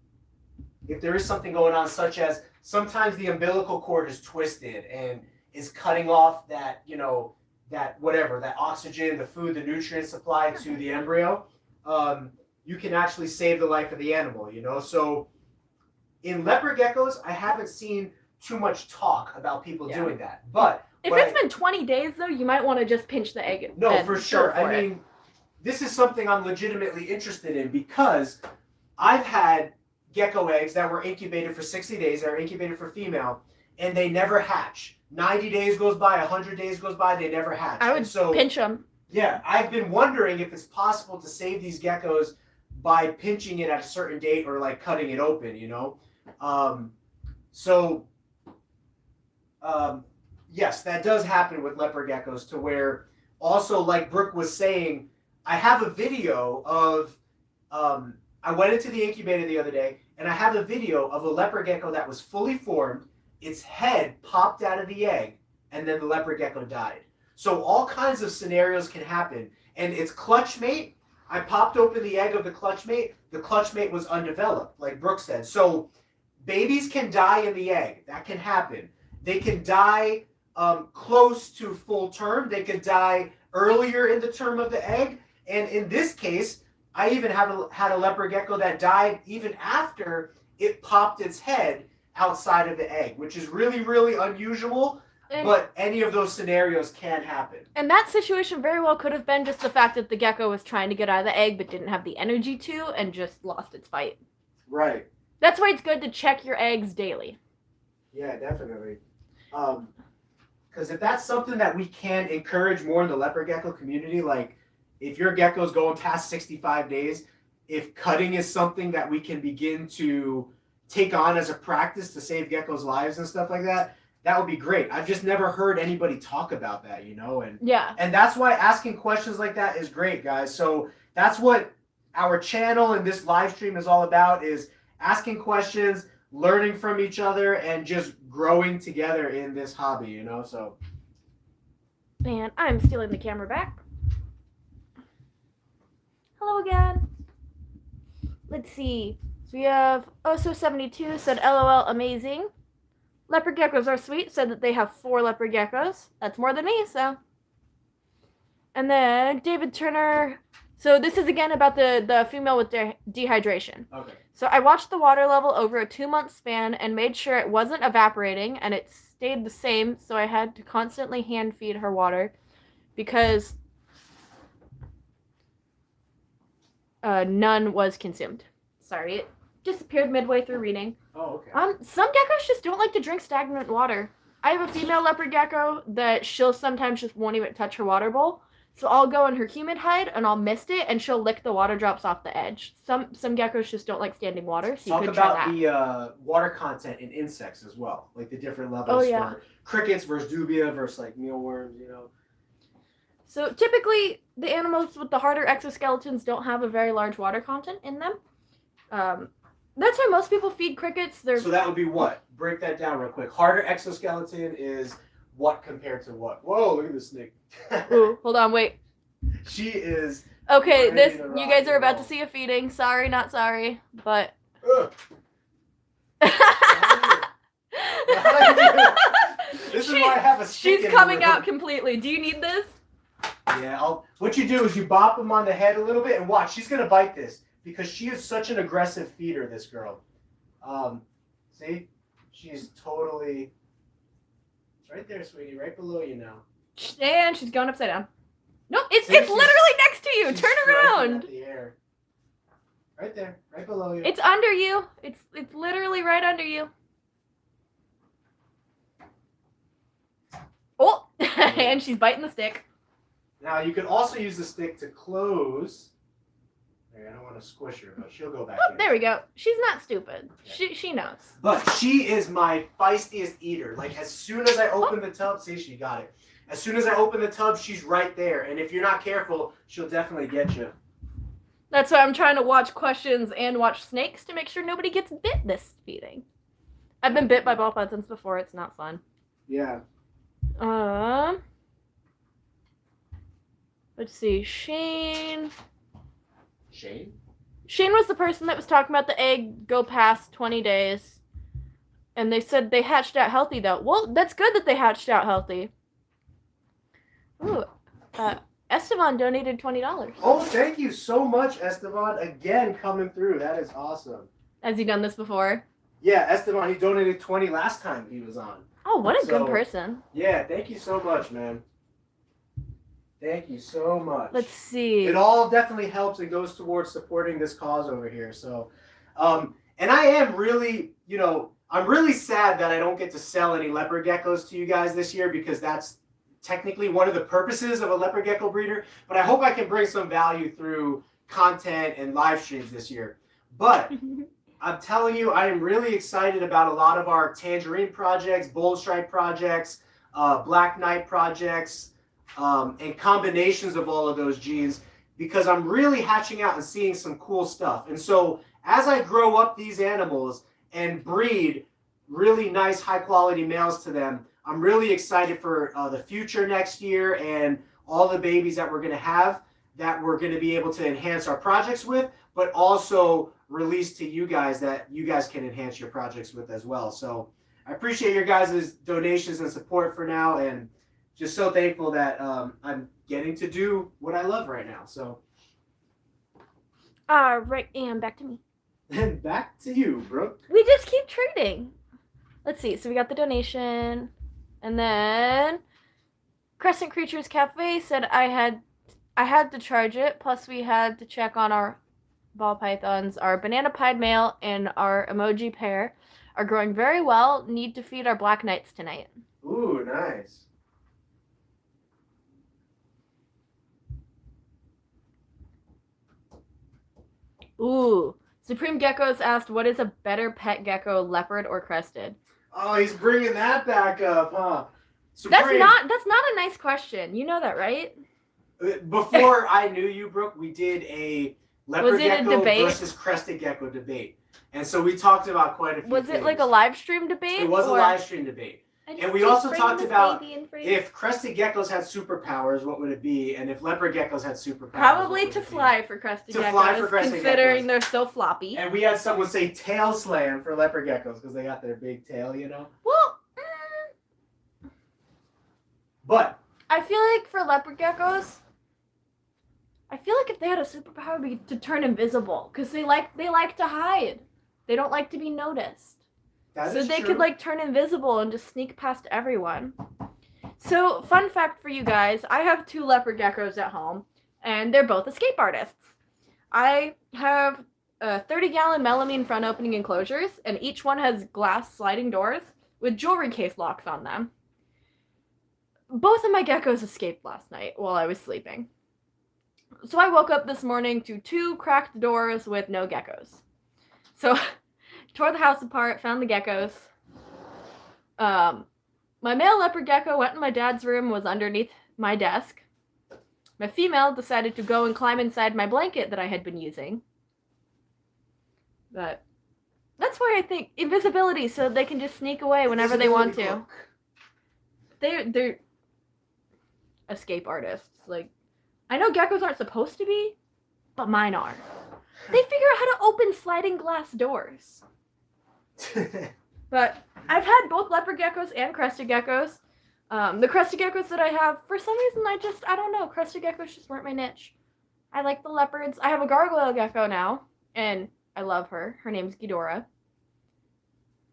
if there is something going on such as sometimes the umbilical cord is twisted and is cutting off that, that whatever, that oxygen, the food, the nutrient supply to the embryo, you can actually save the life of the animal, So in leopard geckos, I haven't seen too much talk about people doing that. But if it's been 20 days, though, you might want to just pinch the egg. No, for sure. I mean, this is something I'm legitimately interested in because I've had gecko eggs that were incubated for 60 days, that are incubated for female, and they never hatch. 90 days goes by, 100 days goes by, they never hatch. I would pinch them. Yeah, I've been wondering if it's possible to save these geckos by pinching it at a certain date or like cutting it open, Yes, that does happen with leopard geckos to where also, like Brooke was saying, I have a video of, I went into the incubator the other day, and I have a video of a leopard gecko that was fully formed, its head popped out of the egg, and then the leopard gecko died. So all kinds of scenarios can happen. And its clutchmate, I popped open the egg of the clutchmate was undeveloped, like Brooke said. So babies can die in the egg. That can happen. They can die close to full term. They could die earlier in the term of the egg. And in this case, I even had a leopard gecko that died even after it popped its head outside of the egg, which is really, really unusual. But any of those scenarios can happen. And that situation very well could have been just the fact that the gecko was trying to get out of the egg but didn't have the energy to and just lost its fight. Right. That's why it's good to check your eggs daily. Yeah, definitely. Because if that's something that we can encourage more in the leopard gecko community, like if your gecko's going past 65 days, if cutting is something that we can begin to take on as a practice to save geckos' lives and stuff like that, that would be great. I've just never heard anybody talk about that, and and that's why asking questions like that is great, guys. So that's what our channel and this live stream is all about, is asking questions, learning from each other, and just growing together in this hobby, so. And I'm stealing the camera back. Hello again. Let's see. So we have Oso72 said, LOL, amazing. Leopard geckos are sweet, said that they have 4 leopard geckos. That's more than me, so. And then David Turner. So this is again about the female with dehydration. Okay. So I watched the water level over a 2-month span and made sure it wasn't evaporating and it stayed the same. So I had to constantly hand feed her water because none was consumed. Sorry, it disappeared midway through reading. Oh, okay. Some geckos just don't like to drink stagnant water. I have a female leopard gecko that she'll sometimes just won't even touch her water bowl. So I'll go in her humid hide and I'll mist it, and she'll lick the water drops off the edge. Some geckos just don't like standing water, so you could try that. Talk about the water content in insects as well, like the different levels for crickets versus dubia versus like mealworms, you know. So typically, the animals with the harder exoskeletons don't have a very large water content in them. That's why most people feed crickets. So that would be what? Break that down real quick. Harder exoskeleton is what compared to what? Whoa, look at this snake. Ooh, hold on, wait. She is... Okay, you guys are about to see a feeding. Sorry, not sorry, but... This is why I have a stick. She's coming out completely. Do you need this? Yeah, what you do is you bop them on the head a little bit, and watch, she's gonna bite this because she is such an aggressive feeder, this girl. See? She's totally... It's right there, sweetie, right below you now. And she's going upside down. Nope, it's literally next to you. Turn around. At the air. Right there, right below you. It's under you. It's literally right under you. Oh, and she's biting the stick. Now you can also use the stick to close. I don't want to squish her, but she'll go back in. There we go. She's not stupid. She knows. But she is my feistiest eater. Like as soon as I open the tub, see, she got it. As soon as I open the tub, she's right there. And if you're not careful, she'll definitely get you. That's why I'm trying to watch questions and watch snakes to make sure nobody gets bit this feeding. I've been bit by ball pythons before. It's not fun. Yeah. Let's see. Shane Shane was the person that was talking about the egg go past 20 days. And they said they hatched out healthy, though. Well, that's good that they hatched out healthy. Ooh, Esteban donated $20. Oh, thank you so much, Esteban. Again, coming through. That is awesome. Has he done this before? Yeah, Esteban, he donated 20 last time he was on. Oh, what a good person. Yeah, thank you so much, man. Thank you so much. Let's see. It all definitely helps and goes towards supporting this cause over here. So, and I am really, I'm really sad that I don't get to sell any leopard geckos to you guys this year because that's technically one of the purposes of a leopard gecko breeder. But I hope I can bring some value through content and live streams this year. But I'm telling you, I am really excited about a lot of our tangerine projects, bold stripe projects, black knight projects, and combinations of all of those genes because I'm really hatching out and seeing some cool stuff. And so as I grow up these animals and breed really nice high quality males to them, I'm really excited for the future next year and all the babies that we're going to have that we're going to be able to enhance our projects with, but also release to you guys that you guys can enhance your projects with as well. So I appreciate your guys' donations and support for now, and just so thankful that I'm getting to do what I love right now. So. All right, and back to me. And back to you, Brooke. We just keep trading. Let's see. So we got the donation, and then Crescent Creatures Cafe said I had to charge it. Plus, we had to check on our ball pythons. Our banana pied male and our emoji pair are growing very well. Need to feed our black knights tonight. Ooh, nice. Ooh. Supreme Geckos asked, what is a better pet gecko, leopard or crested? Oh, he's bringing that back up, huh? Supreme. That's not a nice question. You know that, right? Before I knew you, Brooke, we did a leopard gecko versus crested gecko debate. And so we talked about quite a few things. Was it like a live stream debate? It was a live stream debate. And we also talked about if crested geckos had superpowers, what would it be? And if leopard geckos had superpowers, probably to fly for crested geckos, considering they're so floppy. And we had someone say tail slam for leopard geckos because they got their big tail, Well, but I feel like for leopard geckos, if they had a superpower, it'd be to turn invisible because they like to hide. They don't like to be noticed. So they could turn invisible and just sneak past everyone. So fun fact for you guys, I have 2 leopard geckos at home and they're both escape artists. I have 30-gallon melamine front opening enclosures and each one has glass sliding doors with jewelry case locks on them. both of my geckos escaped last night while I was sleeping. So I woke up this morning to 2 cracked doors with no geckos. So tore the house apart, found the geckos. My male leopard gecko went in my dad's room, was underneath my desk. My female decided to go and climb inside my blanket that I had been using. But that's why I think invisibility, so they can just sneak away whenever they want to. They're escape artists. Like, I know geckos aren't supposed to be, but mine are. They figure out how to open sliding glass doors. But I've had both leopard geckos and crested geckos. The crested geckos that I have, for some reason, I don't know, crested geckos just weren't my niche. I like the leopards. I have a gargoyle gecko now, and I love her. Her name's Ghidorah.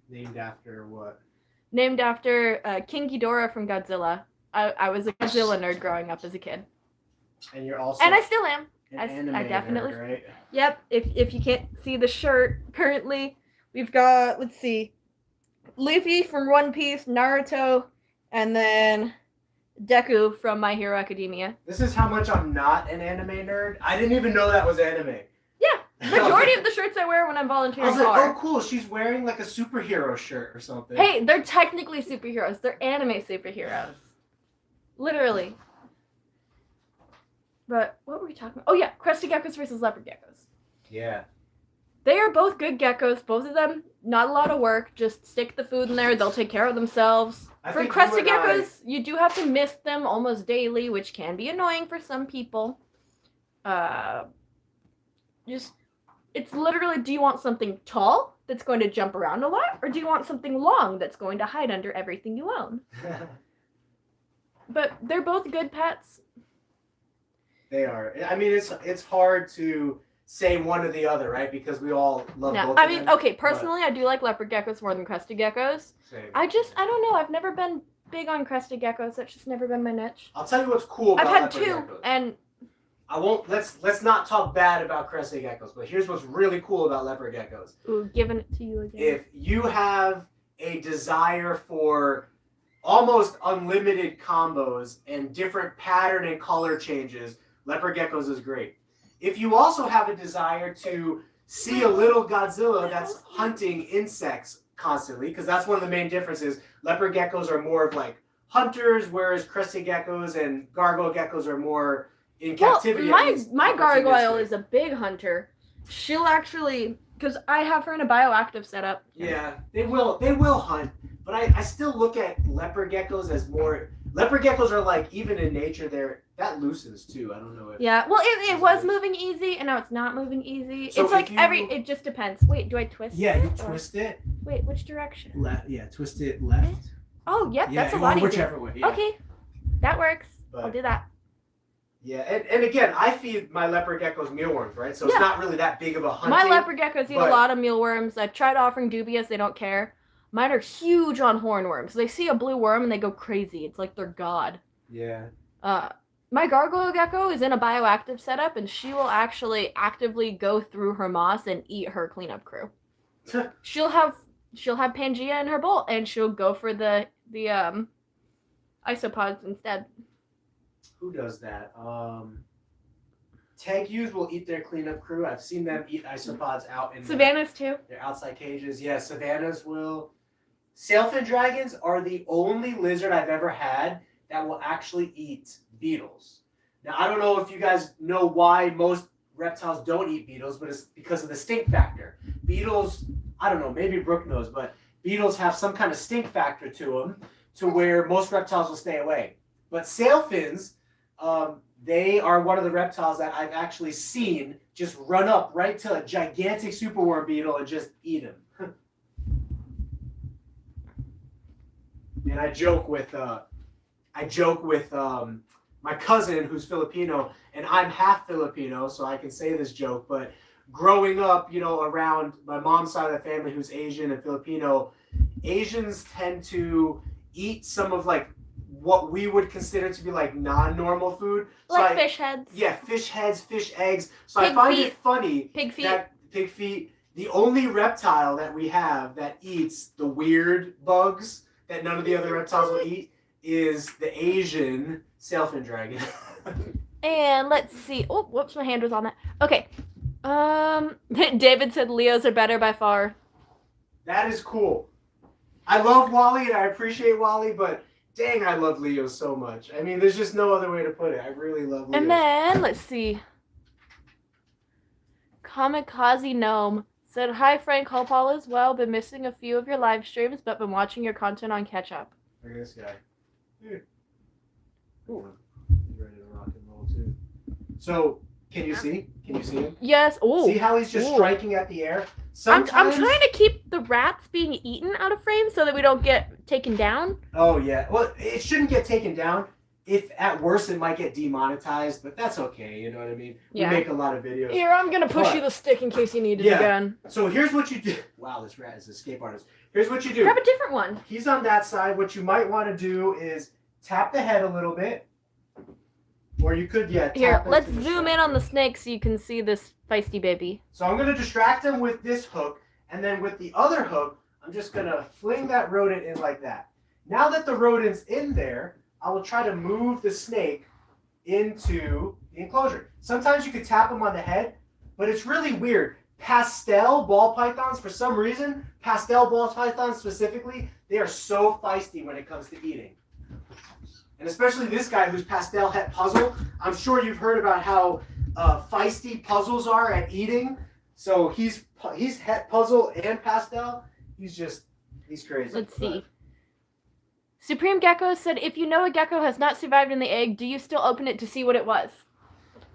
Named after what? Named after King Ghidorah from Godzilla. I was a Godzilla nerd growing up as a kid. And you're also... And I still am. I definitely... Nerd, right? Yep, if you can't see the shirt currently, we've got, let's see, Luffy from One Piece, Naruto, and then Deku from My Hero Academia. This is how much I'm not an anime nerd. I didn't even know that was anime. Yeah, majority of the shirts I wear when I'm volunteering I was like, are. oh cool, she's wearing like a superhero shirt or something. Hey, they're technically superheroes. They're anime superheroes. Literally. But what were we talking about? Oh yeah, crested geckos versus leopard geckos. Yeah. They are both good geckos. Both of them, not a lot of work. Just stick the food in there. They'll take care of themselves. For crested geckos, you do have to mist them almost daily, which can be annoying for some people. It's literally, do you want something tall that's going to jump around a lot, or do you want something long that's going to hide under everything you own? But they're both good pets. They are. I mean, it's hard to say one or the other, right? Because we all love both I of mean, them, okay, personally, I do like leopard geckos more than crested geckos. Same. I don't know. I've never been big on crested geckos. That's just never been my niche. I'll tell you what's cool about I've had leopard 2, geckos. and I won't. Let's not talk bad about crested geckos. But here's what's really cool about leopard geckos. ooh, giving it to you again. If you have a desire for almost unlimited combos and different pattern and color changes, leopard geckos is great. If you also have a desire to see a little Godzilla that's hunting insects constantly, because that's one of the main differences. Leopard geckos are more of like hunters, whereas crested geckos and gargoyle geckos are more in captivity. My gargoyle is a big hunter. She'll actually, because I have her in a bioactive setup. Yeah, they will hunt, but I still look at leopard geckos as more. Leopard geckos are like, even in nature, that loosens too. I don't know if. Yeah, well, it was moving easy, and now it's not moving easy. So it's like it just depends. Wait, do I twist it? Yeah, you twist it. Wait, which direction? Left. Yeah, twist it left. Oh, yep, Yeah, that's a lot easier. whichever way. Yeah. Okay, that works. But- I'll do that. Yeah, and again, I feed my leopard geckos mealworms, right? So it's not really that big of a hunting. My leopard geckos eat a lot of mealworms. I tried offering Dubias, they don't care. Mine are huge on hornworms. They see a blue worm and they go crazy. It's like they're god. Yeah. My gargoyle gecko is in a bioactive setup, and she will actually actively go through her moss and eat her cleanup crew. she'll have Pangea in her bowl, and she'll go for the isopods instead. Who does that? Tegus will eat their cleanup crew. I've seen them eat isopods out in Savannas too. Their outside cages. Yeah, savannas will. Sailfin dragons are the only lizard I've ever had that will actually eat beetles. Now, I don't know if you guys know why most reptiles don't eat beetles, but it's because of the stink factor. Beetles, I don't know, maybe Brooke knows, but beetles have some kind of stink factor to them to where most reptiles will stay away. But sailfins, they are one of the reptiles that I've actually seen just run up right to a gigantic superworm beetle and just eat him. And I joke with my cousin who's Filipino, and I'm half Filipino, so I can say this joke. But growing up, around my mom's side of the family, who's Asian and Filipino, Asians tend to eat some of like what we would consider to be like non-normal food. Like fish heads. Yeah, fish heads, fish eggs. So Pig I find feet. it funny Pig feet. that pig feet, the only reptile that we have that eats the weird bugs that none of the other reptiles will eat is the Asian sailfin dragon. And let's see. Oh, whoops, my hand was on that. Okay. David said Leos are better by far. That is cool. I love Wally and I appreciate Wally, but dang, I love Leos so much. I mean, there's just no other way to put it. I really love Leos. And then, let's see. Kamikaze Gnome said, hi, Frank. Hope all is well. Been missing a few of your live streams, but been watching your content on catch up. Look at this guy. Here. Ooh. He's ready to rock and roll too. So, can you see? Can you see him? Yes. Oh. See how he's just striking at the air? Sometimes... I'm trying to keep the rats being eaten out of frame so that we don't get taken down. Oh, yeah. Well, it shouldn't get taken down. If at worst it might get demonetized, but that's okay. You know what I mean? Yeah. We make a lot of videos. Here, I'm going to push you the stick in case you need it again. So here's what you do. Wow, this rat is an escape artist. Here's what you do. Grab a different one. He's on that side. What you might want to do is tap the head a little bit. Or you could, tap here, let's zoom in on the snake so you can see this feisty baby. So I'm going to distract him with this hook. And then with the other hook, I'm just going to fling that rodent in like that. Now that the rodent's in there, I will try to move the snake into the enclosure. Sometimes you could tap him on the head, but it's really weird. Pastel ball pythons, for some reason, pastel ball pythons specifically, they are so feisty when it comes to eating. And especially this guy who's pastel het puzzle. I'm sure you've heard about how feisty puzzles are at eating. So he's het puzzle and pastel. He's crazy. Let's see. Supreme Gecko said, if you know a gecko has not survived in the egg, do you still open it to see what it was?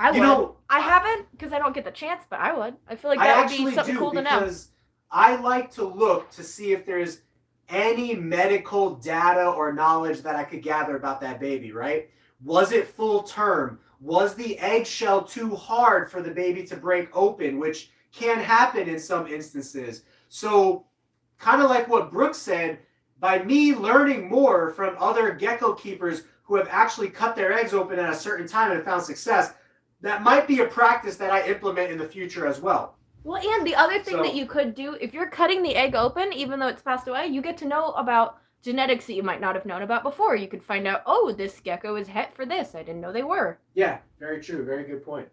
I would. Know, I haven't because I don't get the chance, but I would. I feel like that would be something cool to know. Because I like to look to see if there's any medical data or knowledge that I could gather about that baby, right? Was it full term? Was the eggshell too hard for the baby to break open, which can happen in some instances? So kind of like what Brooke said, by me learning more from other gecko keepers who have actually cut their eggs open at a certain time and found success, that might be a practice that I implement in the future as well. Well, and the other thing that you could do, if you're cutting the egg open, even though it's passed away, you get to know about genetics that you might not have known about before. You could find out, oh, this gecko is het for this. I didn't know they were. Yeah, very true. Very good point.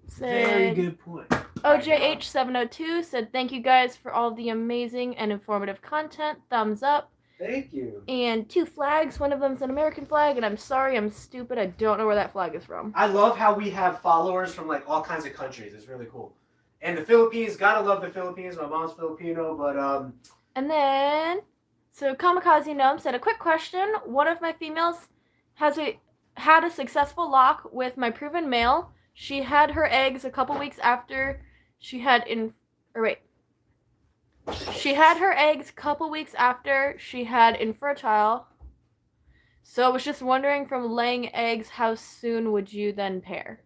Very good point. OJH702 said, thank you guys for all the amazing and informative content. Thumbs up. Thank you. And 2 flags. One of them's an American flag, and I'm sorry, I'm stupid. I don't know where that flag is from. I love how we have followers from like all kinds of countries. It's really cool. And the Philippines, gotta love the Philippines. My mom's Filipino, but And then, so Kamikaze Gnome said, a quick question. One of my females had a successful lock with my proven male. She had her eggs a couple weeks after she had She had her eggs a couple weeks after she had infertile. So I was just wondering, from laying eggs, how soon would you then pair?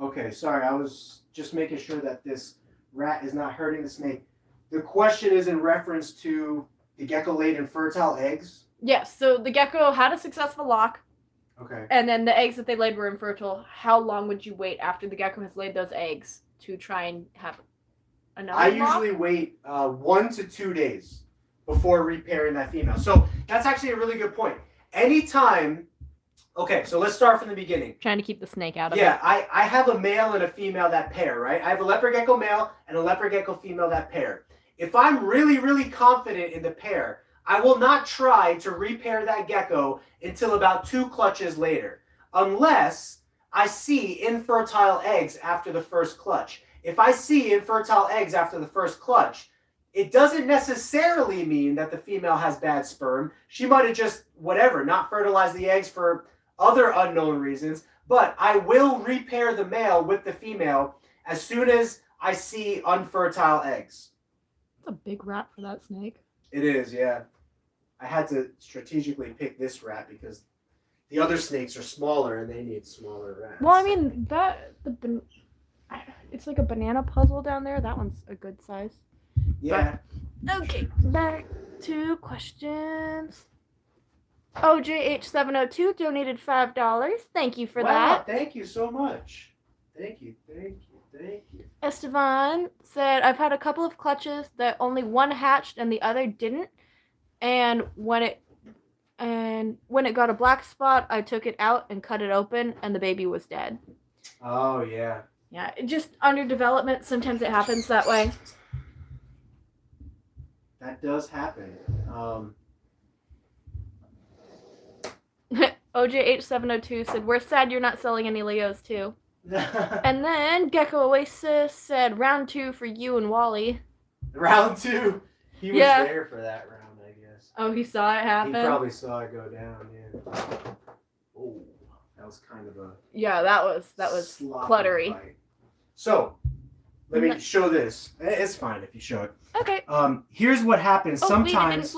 Okay, sorry. I was just making sure that this rat is not hurting the snake. The question is in reference to the gecko laid infertile eggs? Yes, so the gecko had a successful lock. Okay. And then the eggs that they laid were infertile. How long would you wait after the gecko has laid those eggs to try and have another lock? Usually wait 1 to 2 days before repairing that female. So that's actually a really good point. Anytime, okay, so let's start from the beginning. Trying to keep the snake out of it. Yeah, I have a male and a female that pair, right? I have a leopard gecko male and a leopard gecko female that pair. If I'm really, really confident in the pair, I will not try to repair that gecko until about 2 clutches later, unless I see infertile eggs after the first clutch. If I see infertile eggs after the first clutch, it doesn't necessarily mean that the female has bad sperm. She might have just, not fertilized the eggs for other unknown reasons, but I will repair the male with the female as soon as I see unfertile eggs. That's a big rat for that snake. It is, yeah. I had to strategically pick this rat because the other snakes are smaller and they need smaller rats. Well, I mean, it's like a banana puzzle down there. That one's a good size. Yeah. But, okay, back to questions. OJH702 donated $5. Thank you for that. Thank you so much. Thank you. Estevan said, I've had a couple of clutches that only one hatched and the other didn't. And when it got a black spot, I took it out and cut it open, and the baby was dead. Oh, yeah. Yeah, just under development, sometimes it happens that way. That does happen. OJH702 said, we're sad you're not selling any Leos, too. And then Gecko Oasis said, round 2 for you and Wally. Round 2? He was there for that round, I guess. Oh, he saw it happen? He probably saw it go down, yeah. Oh, that was kind of a... Yeah, that was cluttery. Fight. So, let me show this. It's fine if you show it. Okay. Here's what happens. Sometimes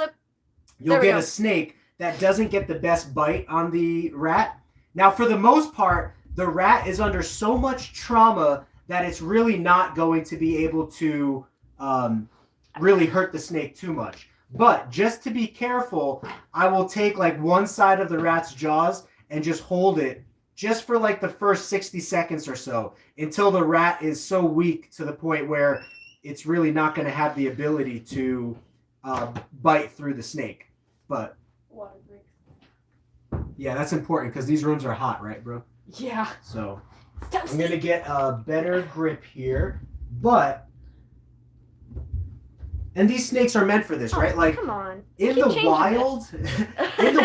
you'll get a snake that doesn't get the best bite on the rat. Now, for the most part, the rat is under so much trauma that it's really not going to be able to really hurt the snake too much. But just to be careful, I will take like one side of the rat's jaws and just hold it just for like the first 60 seconds or so until the rat is so weak to the point where it's really not going to have the ability to bite through the snake. But water breaks. Yeah, that's important because these rooms are hot, right, bro? Yeah. So I'm going to get a better grip here. And these snakes are meant for this, right? Like, come on. In the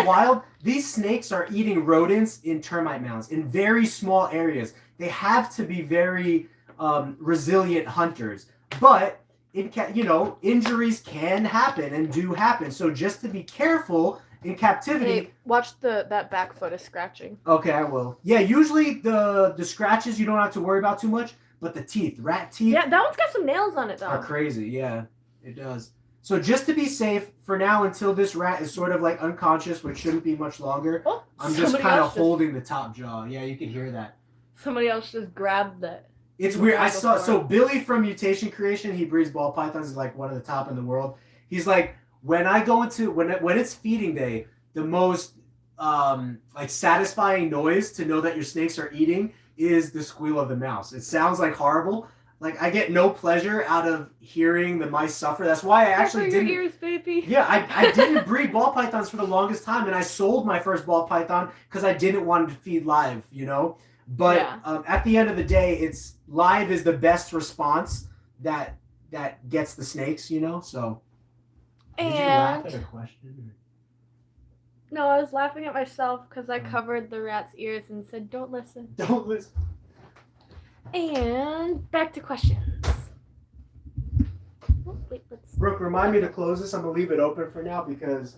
wild, these snakes are eating rodents in termite mounds in very small areas. They have to be very resilient hunters. But injuries can happen and do happen. So just to be careful in captivity. Hey, watch that back foot is scratching. Okay, I will. Yeah, usually the scratches you don't have to worry about too much, but the teeth, rat teeth. Yeah, that one's got some nails on it though. Are crazy. Yeah. It does. So just to be safe, for now, until this rat is sort of like unconscious, which shouldn't be much longer, I'm just kind of holding the top jaw. Yeah, you can hear that. Somebody else just grabbed that. It's weird. I saw, so Billy from Mutation Creation, he breeds ball pythons, is like one of the top in the world. He's like, when I go into, when it's feeding day, the most like satisfying noise to know that your snakes are eating is the squeal of the mouse. It sounds like horrible. Like, I get no pleasure out of hearing the mice suffer. That's why I actually didn't... your ears, baby. Yeah, I didn't breed ball pythons for the longest time, and I sold my first ball python because I didn't want it to feed live, But at the end of the day, it's live is the best response that gets the snakes, so... And... Did you laugh at a question? No, I was laughing at myself because I covered the rat's ears and said, don't listen. Don't listen. And back to questions. Oh, wait, Brooke, remind me to close this. I'm going to leave it open for now because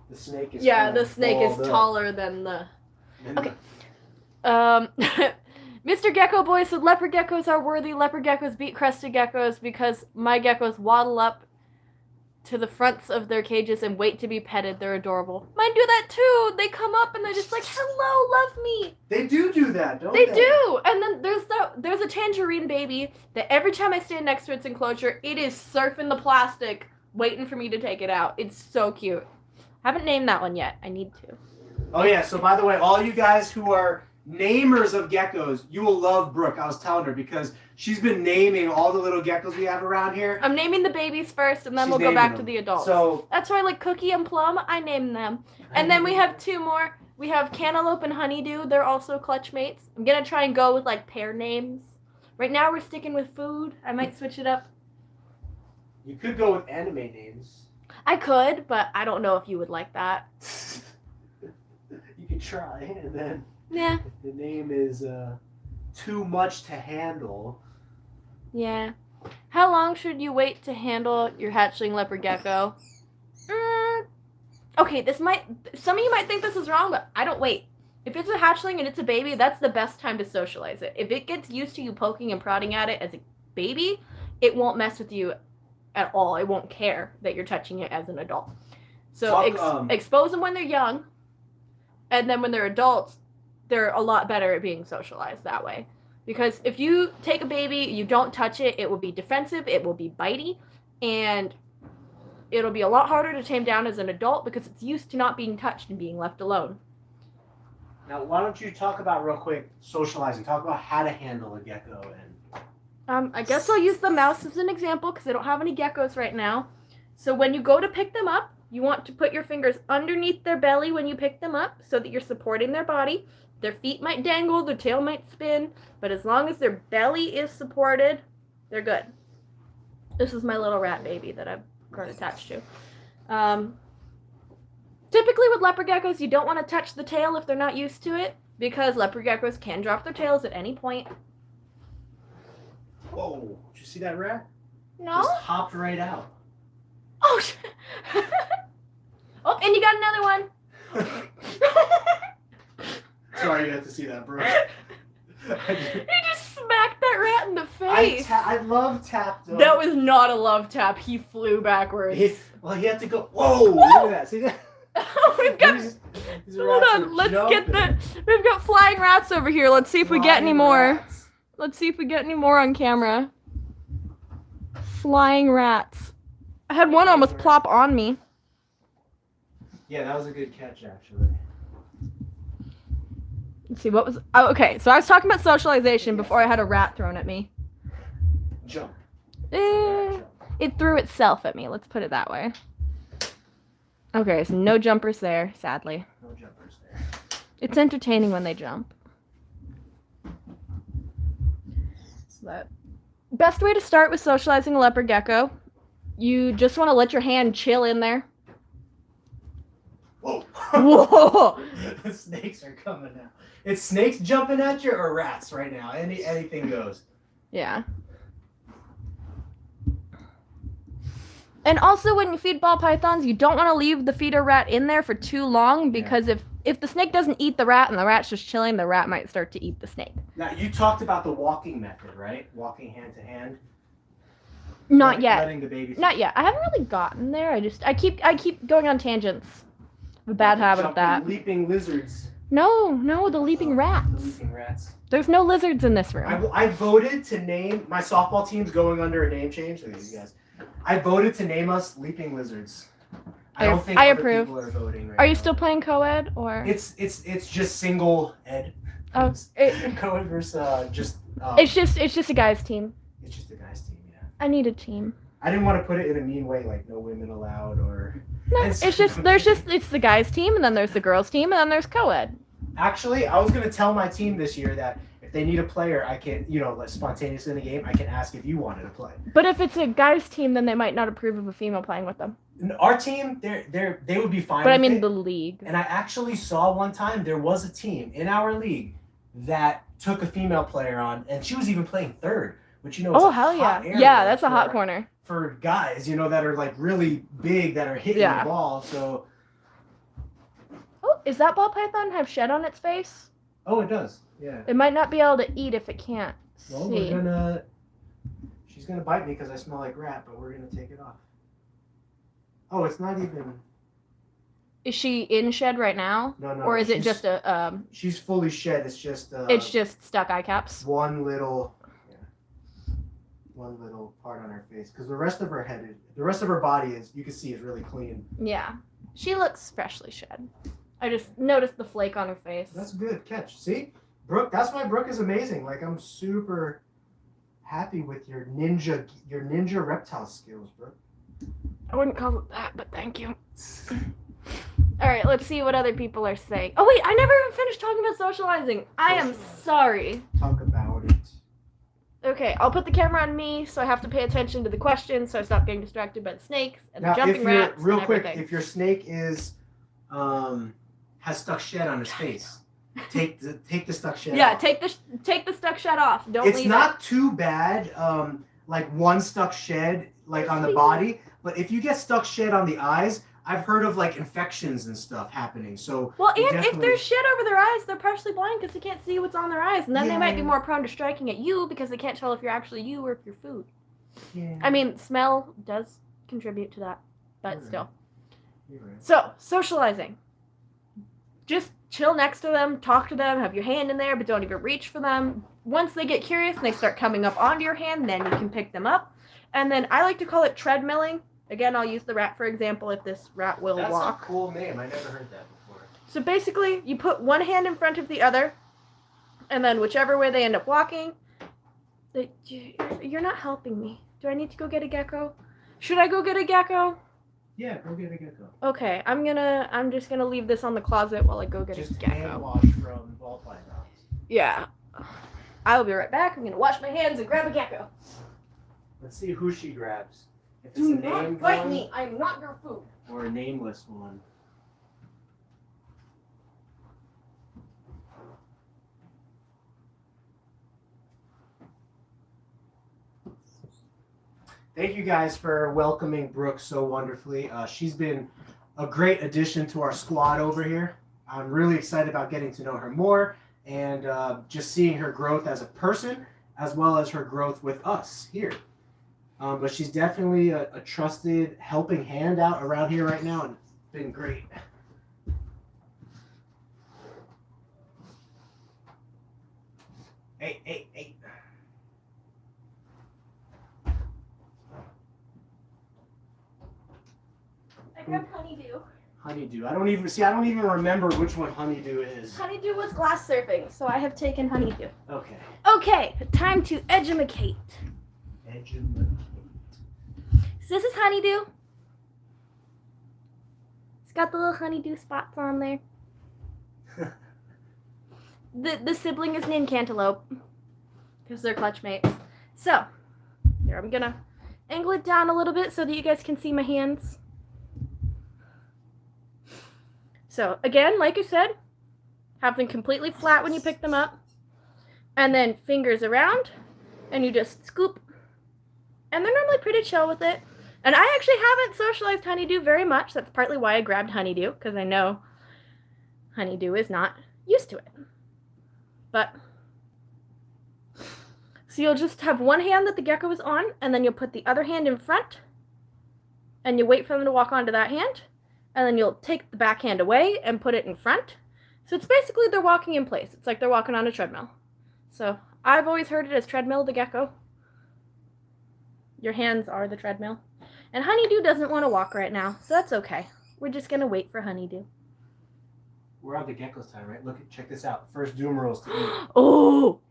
the snake is the snake is taller than the... Okay. Mr. Gecko Boy said, leopard geckos are worthy. Leopard geckos beat crested geckos because my geckos waddle up to the fronts of their cages and wait to be petted. They're adorable. Mine do that too. They come up and they're just like, hello, love me. They do that, don't they? They do. And then there's a tangerine baby that every time I stand next to its enclosure, it is surfing the plastic, waiting for me to take it out. It's so cute. I haven't named that one yet. I need to. Oh yeah, so by the way, all you guys who are namers of geckos, you will love Brooke. I was telling her because she's been naming all the little geckos we have around here. I'm naming the babies first, and then we'll go back to the adults. So that's why, like Cookie and Plum, I named them. And then we have 2 more. We have Cantaloupe and Honeydew. They're also clutch mates. I'm gonna try and go with like pair names. Right now we're sticking with food. I might switch it up. You could go with anime names. I could, but I don't know if you would like that. You could try, and then... Yeah. If the name is too much to handle. Yeah. How long should you wait to handle your hatchling leopard gecko? Okay, some of you might think this is wrong, but I don't wait. If it's a hatchling and it's a baby, that's the best time to socialize it. If it gets used to you poking and prodding at it as a baby, it won't mess with you at all. It won't care that you're touching it as an adult. So expose them when they're young, and then when they're adults, they're a lot better at being socialized that way. Because if you take a baby, you don't touch it, it will be defensive, it will be bitey, and it'll be a lot harder to tame down as an adult because it's used to not being touched and being left alone. Now, why don't you talk about real quick socializing? Talk about how to handle a gecko. I guess I'll use the mouse as an example because I don't have any geckos right now. So when you go to pick them up, You want to put your fingers underneath their belly when you pick them up so that you're supporting their body. Their feet might dangle, their tail might spin, but as long as their belly is supported, they're good. This is my little rat baby that I've got attached to. Typically with leopard geckos, you don't want to touch the tail if they're not used to it, because leopard geckos can drop their tails at any point. Whoa, did you see that rat? No? Just hopped right out. Oh, oh, and you got another one. Sorry you have to see that, bro. You just smacked that rat in the face. I love tap though. That was not a love tap. He flew backwards. He had to go. Whoa! Look at that. See that? We've got. These Hold on. Let's get the. We've got flying rats over here. Let's see if we get any more. Rats. Let's see if we get any more on camera. Flying rats. I had one almost plop on me. Yeah, that was a good catch, actually. Let's see, what was... Oh, okay, so I was talking about socialization before I had a rat thrown at me. Jump. It threw itself at me, let's put it that way. Okay, so no jumpers there, sadly. No jumpers there. It's entertaining when they jump. So that... Best way to start with socializing a leopard gecko, you just want to let your hand chill in there. Whoa. Whoa! The snakes are coming now. It's snakes jumping at you or rats right now. Anything goes. Yeah. And also when you feed ball pythons, you don't want to leave the feeder rat in there for too long, because if the snake doesn't eat the rat and the rat's just chilling, the rat might start to eat the snake. Now, you talked about the walking method, right? Walking hand to hand. Not yet. Letting the baby. Not yet. I haven't really gotten there. I keep going on tangents. I have a bad habit of that. Leaping lizards. No, the leaping rats. The leaping rats. There's no lizards in this room. I voted to name my softball team's going under a name change. Look at you guys. I voted to name us leaping lizards. I don't think other approve. people are voting right Are you now. still playing co-ed or? It's just single ed. Oh, Co-ed versus just. it's just a guys team. It's just a guys team, yeah. I need a team. I didn't want to put it in a mean way, like no women allowed or. No, it's the guys team, and then there's the girls team, and then there's co-ed. Actually, I was gonna tell my team this year that if they need a player, I can, like spontaneously in the game, I can ask if you wanted to play. But if it's a guys team, then they might not approve of a female playing with them. Our team, they would be fine. But with I mean it. the league. And I actually saw one time there was a team in our league that took a female player on, and she was even playing third, which is Oh a hell yeah! hot area Yeah, that's a hot corner for guys, that are like really big that are hitting the ball. So. Oh, is that ball python have shed on its face? Oh, it does. Yeah. It might not be able to eat if it can't Well, see. She's gonna bite me because I smell like rat, but we're gonna take it off. Oh, it's not even. Is she in shed right now? No. Or is it just a She's fully shed. It's just. It's just stuck eye caps. One little part on her face, because the rest of her body is, you can see, is really clean. Yeah, she looks freshly shed. I just noticed the flake on her face. That's a good catch. See, Brooke. That's why Brooke is amazing. Like, I'm super happy with your ninja reptile skills, Brooke. I wouldn't call it that, but thank you. All right, let's see what other people are saying. Oh wait, I never even finished talking about socializing. I am sorry. Talk about it. Okay, I'll put the camera on me, so I have to pay attention to the questions, so I stop getting distracted by the snakes and the jumping rats. Real and quick, everything. if your snake is has stuck shed on his face, take the stuck shed. Yeah, off. take the stuck shed off. Don't It's leave not too bad. Like one stuck shed like on the body, but if you get stuck shed on the eyes, I've heard of like infections and stuff happening. So Well, and if there's shit over their eyes, they're partially blind because they can't see what's on their eyes, and then they might be more prone to striking at you because they can't tell if you're actually you or if you're food. Yeah. I mean, smell does contribute to that, but You're still. right. So, socializing. Just chill next to them, talk to them, have your hand in there, but don't even reach for them. Once they get curious and they start coming up onto your hand, then you can pick them up. And then I like to call it treadmilling. Again, I'll use the rat for example if this rat will walk. That's a cool name. I never heard that before. So basically, you put one hand in front of the other, and then whichever way they end up walking, you're not helping me. Do I need to go get a gecko? Should I go get a gecko? Yeah, go get a gecko. Okay, I'm just gonna leave this on the closet while I go get Just a gecko. hand wash from ball pythons. Yeah. I'll be right back. I'm gonna wash my hands and grab a gecko. Let's see who she grabs. If it's Do a not named bite one me. I'm not your food. or a nameless one. Thank you guys for welcoming Brooke so wonderfully. She's been a great addition to our squad over here. I'm really excited about getting to know her more and just seeing her growth as a person as well as her growth with us here. But she's definitely a trusted helping hand out around here right now, and it's been great. Hey, hey, hey. I grabbed honeydew. Honeydew. I don't even remember which one honeydew is. Honeydew was glass surfing, so I have taken honeydew. Okay. Okay, time to edumacate. So this is honeydew. It's got the little honeydew spots on there. The sibling is named Cantaloupe because they're clutch mates. So here, I'm gonna angle it down a little bit so that you guys can see my hands. So again, like I said, have them completely flat when you pick them up, and then fingers around, and you just scoop. And they're normally pretty chill with it. And I actually haven't socialized honeydew very much. That's partly why I grabbed honeydew, because I know honeydew is not used to it. But, so you'll just have one hand that the gecko is on, and then you'll put the other hand in front, and you wait for them to walk onto that hand, and then you'll take the back hand away and put it in front. So it's basically they're walking in place. It's like they're walking on a treadmill. So I've always heard it as treadmill the gecko. Your hands are the treadmill. And honeydew doesn't want to walk right now, so that's okay. We're just going to wait for honeydew. We're on the gecko's time, right? Look, check this out. First Doomerals to eat. Oh!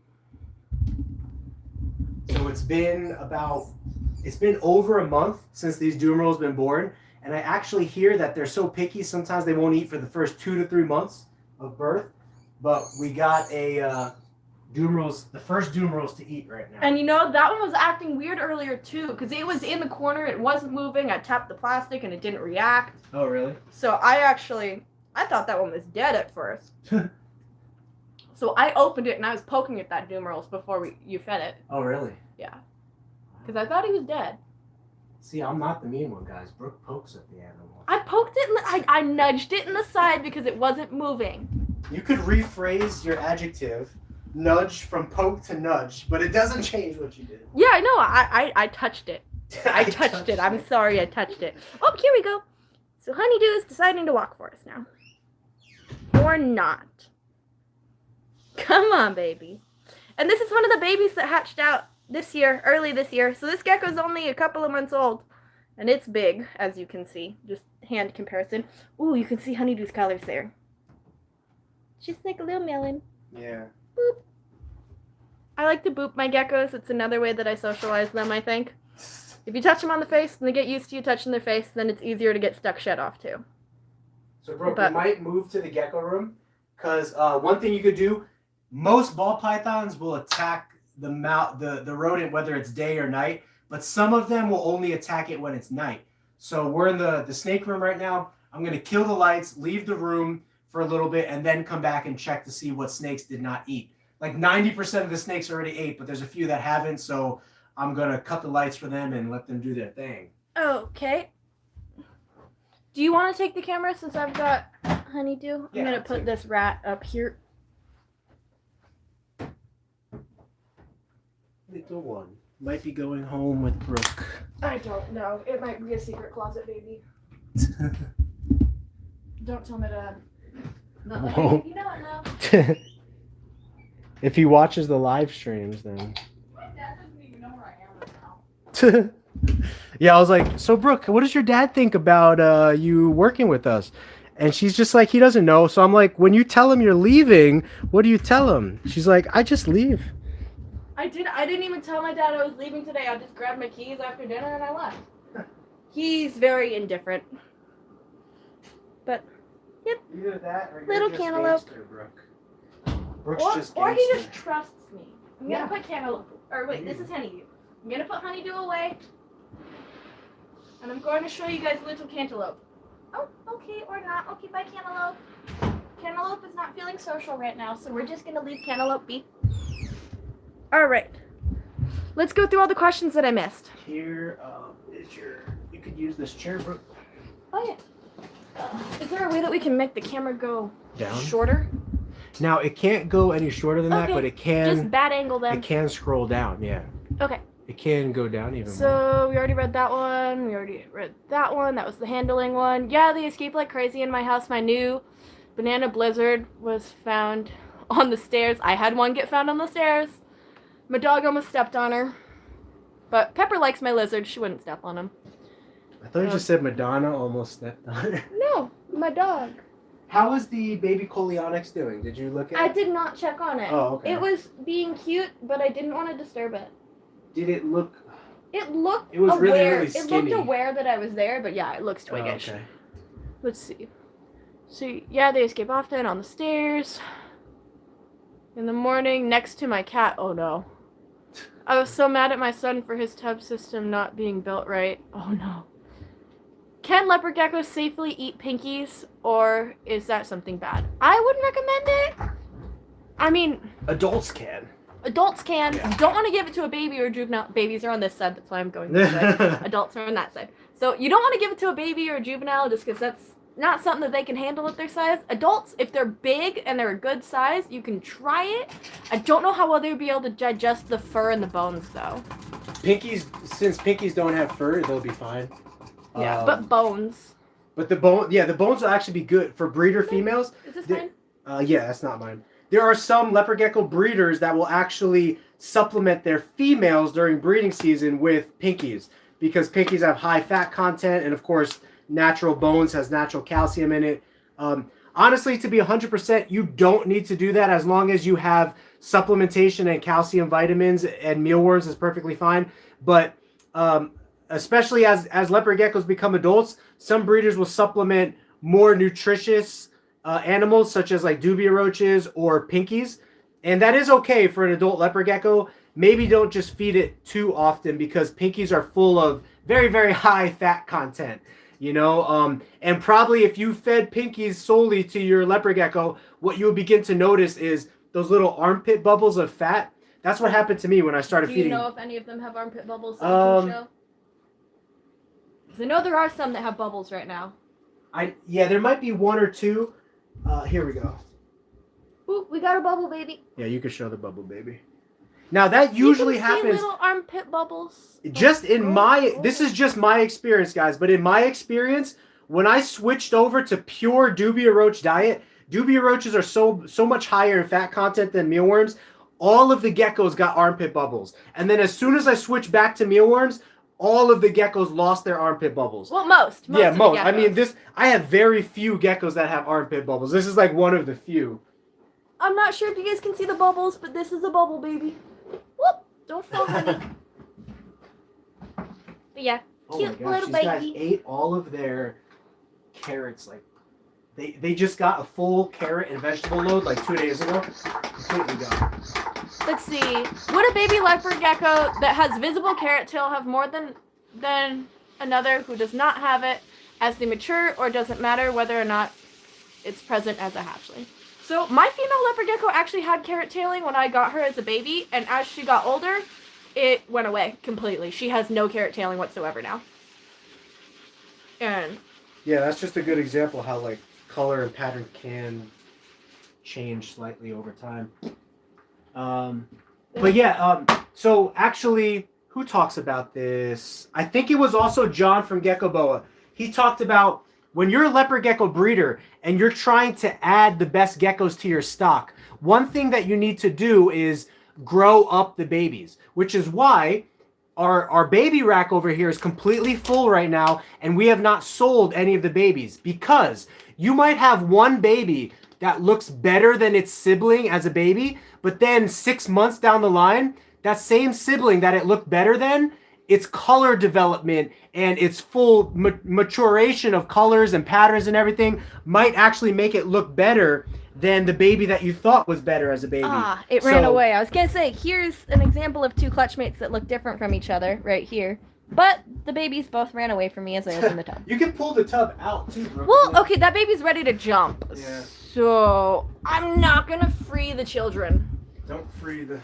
So it's been over a month since these Doomerals been born, and I actually hear that they're so picky, sometimes they won't eat for the first 2 to 3 months of birth. But we got the first Doomerals to eat right now. And you know, that one was acting weird earlier too, because it was in the corner, it wasn't moving, I tapped the plastic and it didn't react. Oh, really? So I thought that one was dead at first. So I opened it and I was poking at that Doomerals before you fed it. Oh, really? Yeah. Because I thought he was dead. See, I'm not the mean one, guys. Brooke pokes at the animal. I poked it, I nudged it in the side because it wasn't moving. You could rephrase your adjective, nudge, from poke to nudge, but it doesn't change what you did. Yeah, I know. I touched it. I touched it. I'm sorry I touched it. Oh, here we go. So honeydew is deciding to walk for us now. Or not. Come on, baby. And this is one of the babies that hatched out early this year. So this gecko's only a couple of months old. And it's big, as you can see. Just hand comparison. Ooh, you can see honeydew's colors there. She's like a little melon. Yeah. Boop. I like to boop my geckos. It's another way that I socialize them, I think. If you touch them on the face and they get used to you touching their face, then it's easier to get stuck shut off too. So, Brooke, we might move to the gecko room, because one thing you could do, most ball pythons will attack the rodent whether it's day or night, but some of them will only attack it when it's night. So we're in the snake room right now. I'm going to kill the lights, leave the room for a little bit, and then come back and check to see what snakes did not eat. Like 90% of the snakes already ate, but there's a few that haven't, so I'm going to cut the lights for them and let them do their thing. Okay. Do you want to take the camera since I've got honeydew? Yeah, I'm going to put this rat up here. Little one. Might be going home with Brooke. I don't know. It might be a secret closet baby. Don't tell my dad. Not like Whoa. you know it now. If he watches the live streams, then. My dad doesn't even know where I am right now. Yeah, I was like, so Brooke, what does your dad think about you working with us? And she's just like, he doesn't know. So I'm like, when you tell him you're leaving, what do you tell him? She's like, I just leave. I didn't even tell my dad I was leaving today. I just grabbed my keys after dinner and I left. He's very indifferent. But, yep. Either that or Little you're just cantaloupe. gangster, Brooke. Brooke's just Or he gangster. just trusts me. I'm gonna put cantaloupe. Or wait, this is honeydew. I'm gonna put honeydew away. And I'm going to show you guys little cantaloupe. Oh, okay, or not. Okay, bye, cantaloupe. Cantaloupe is not feeling social right now, so we're just gonna leave cantaloupe be. Alright. Let's go through all the questions that I missed. Here is your. You could use this chair, Brooke. Oh, yeah. Is there a way that we can make the camera go Down. shorter? Now it can't go any shorter than that, but it can. Just bad angle then. It can scroll down. Yeah. Okay. It can go down even more. So we already read that one. We already read that one. That was the handling one. Yeah, they escape like crazy in my house. My new banana blizzard was found on the stairs. I had one get found on the stairs. My dog almost stepped on her. But Pepper likes my lizard. She wouldn't step on him. I thought you just said Madonna almost stepped on it. No, my dog. How is the baby Coleonyx doing? Did you look at I it? did not check on it. Oh, okay. It was being cute, but I didn't want to disturb it. Did it look... It looked It was aware. really, really It skinny. looked aware that I was there, but yeah, it looks Oh, twiggish. okay. Let's see. So yeah, they escape often on the stairs. In the morning, next to my cat. Oh no. I was so mad at my son for his tub system not being built right. Oh no. Can leopard geckos safely eat pinkies, or is that something bad? I wouldn't recommend it. I mean, Adults can. adults can. Yeah. You don't want to give it to a baby or a juvenile. Babies are on this side, that's why I'm going this way. Adults are on that side. So you don't want to give it to a baby or a juvenile just because that's not something that they can handle at their size. Adults, if they're big and they're a good size, you can try it. I don't know how well they would be able to digest the fur and the bones, though. Pinkies, since pinkies don't have fur, they'll be fine. Yeah, but bones. But the bones will actually be good for breeder females. Is this The- mine? Yeah, that's not mine. There are some leopard gecko breeders that will actually supplement their females during breeding season with pinkies because pinkies have high fat content and, of course, natural bones has natural calcium in it. Honestly, to be 100%, you don't need to do that as long as you have supplementation and calcium vitamins and mealworms is perfectly fine. But especially as leopard geckos become adults, some breeders will supplement more nutritious animals such as like Dubia roaches or pinkies, and that is okay for an adult leopard gecko. Maybe don't just feed it too often because pinkies are full of very, very high fat content, you know, and probably if you fed pinkies solely to your leopard gecko, what you will begin to notice is those little armpit bubbles of fat. That's what happened to me when I started feeding. Do you know if any of them have armpit bubbles that you can show? 'Cause I know there are some that have bubbles right now. Yeah, there might be one or two. Here we go. Ooh, we got a bubble baby. Yeah, you can show the bubble baby. Now that usually you can happens. See little armpit bubbles. Just in this is just my experience, guys. But in my experience, when I switched over to pure Dubia roach diet, Dubia roaches are so much higher in fat content than mealworms. All of the geckos got armpit bubbles, and then as soon as I switched back to mealworms, all of the geckos lost their armpit bubbles. Well, most. Yeah, of the most. I geckos. mean, I have very few geckos that have armpit bubbles. This is like one of the few. I'm not sure if you guys can see the bubbles, but this is a bubble baby. Whoop! Don't fall, honey. But yeah, cute little these baby. guys ate all of their carrots. Like they just got a full carrot and vegetable load like 2 days ago. Completely gone. Let's see. Would a baby leopard gecko that has visible carrot tail have more than another who does not have it as they mature, or does it matter whether or not it's present as a hatchling? So my female leopard gecko actually had carrot tailing when I got her as a baby, and as she got older, it went away completely. She has no carrot tailing whatsoever now. And yeah, that's just a good example how like color and pattern can change slightly over time. But yeah, so actually, who talks about this? I think it was also John from Gecko Boa. He talked about when you're a leopard gecko breeder and you're trying to add the best geckos to your stock, one thing that you need to do is grow up the babies, which is why our baby rack over here is completely full right now, and we have not sold any of the babies because you might have one baby that looks better than its sibling as a baby, but then 6 months down the line, that same sibling that it looked better than its color development and its full maturation of colors and patterns and everything might actually make it look better than the baby that you thought was better as a baby. Ah, it ran away. I was gonna say, here's an example of two clutch mates that look different from each other right here. But the babies both ran away from me as I opened the tub. You can pull the tub out too, Brooke. Well, okay, that baby's ready to jump. Yeah. So I'm not gonna free the children. Don't free the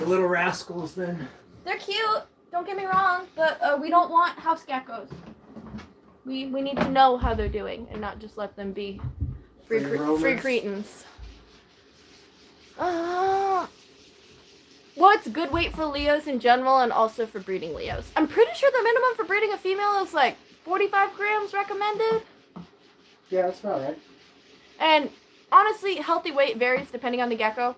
little rascals then. They're cute, don't get me wrong, but we don't want house geckos. We need to know how they're doing and not just let them be free cretins. Well, it's good weight for Leos in general and also for breeding Leos. I'm pretty sure the minimum for breeding a female is like 45 grams recommended. Yeah, that's about right. And honestly, healthy weight varies depending on the gecko.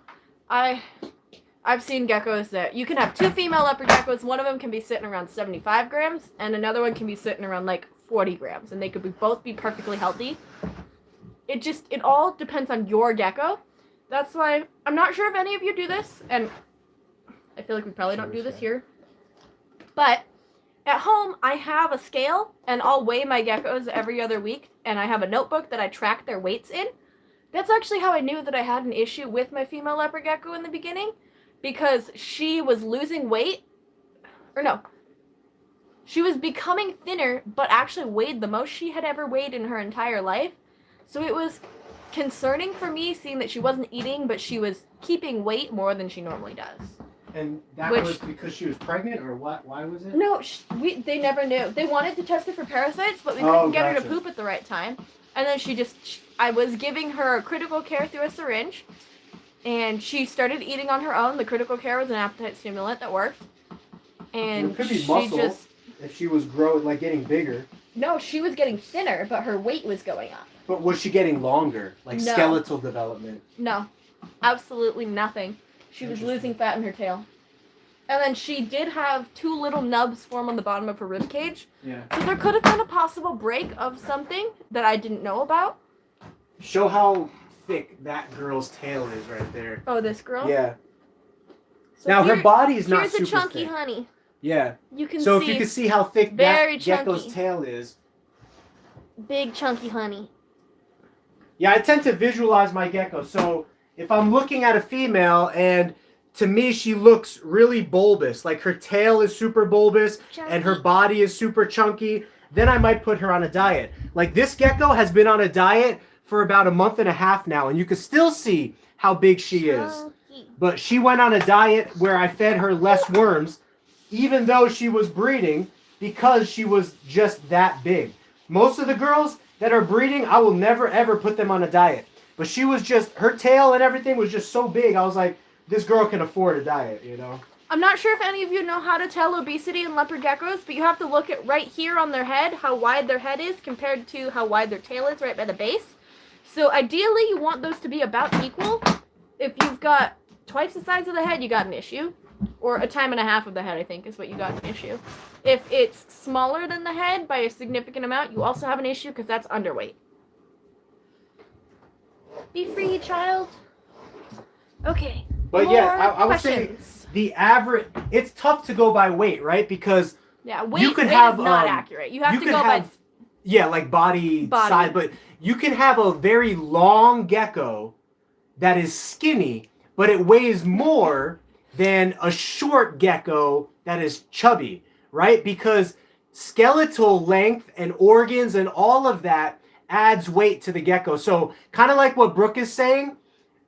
I've seen geckos that you can have two female leopard geckos. One of them can be sitting around 75 grams and another one can be sitting around like 40 grams. And they could both be perfectly healthy. It all depends on your gecko. That's why I'm not sure if any of you do this, and I feel like we probably don't do this here. But at home, I have a scale, and I'll weigh my geckos every other week, and I have a notebook that I track their weights in. That's actually how I knew that I had an issue with my female leopard gecko in the beginning, because she was losing weight, she was becoming thinner, but actually weighed the most she had ever weighed in her entire life. So it was concerning for me seeing that she wasn't eating, but she was keeping weight more than she normally does. And that was because she was pregnant, or what? Why was it? No, they never knew. They wanted to test her for parasites, but we couldn't get her to poop at the right time. And then I was giving her critical care through a syringe, and she started eating on her own. The critical care was an appetite stimulant that worked. And it could be muscle if she was getting bigger. No, she was getting thinner, but her weight was going up. But was she getting longer? Like skeletal development? No. Absolutely nothing. She was losing fat in her tail. And then she did have two little nubs form on the bottom of her rib cage. Yeah. So there could have been a possible break of something that I didn't know about. Show how thick that girl's tail is right there. Oh, this girl? Yeah. So now her body is not super thick. Here's a chunky thick. honey. Yeah. You can so see. if you can see how thick that gecko's tail is. Big chunky honey. Yeah, I tend to visualize my gecko. So if I'm looking at a female and to me she looks really bulbous, like her tail is super bulbous and her body is super chunky, then I might put her on a diet. Like this gecko has been on a diet for about a month and a half now, and you can still see how big she is. But she went on a diet where I fed her less worms, even though she was breeding, because she was just that big. Most of the girls that are breeding, I will never ever put them on a diet. But she was just, her tail and everything was just so big. I was like, this girl can afford a diet, you know? I'm not sure if any of you know how to tell obesity in leopard geckos, but you have to look at right here on their head, how wide their head is compared to how wide their tail is right by the base. So ideally, you want those to be about equal. If you've got twice the size of the head, you got an issue. Or a time and a half of the head, I think, is what you got an issue. If it's smaller than the head by a significant amount, you also have an issue because that's underweight. Be free, child. Okay. But yeah, I would say the average, it's tough to go by weight, right? Because weight is not accurate. You have to go by... Yeah, like body size. But you can have a very long gecko that is skinny, but it weighs more than a short gecko that is chubby, right? Because skeletal length and organs and all of that adds weight to the gecko. So kind of like what Brooke is saying,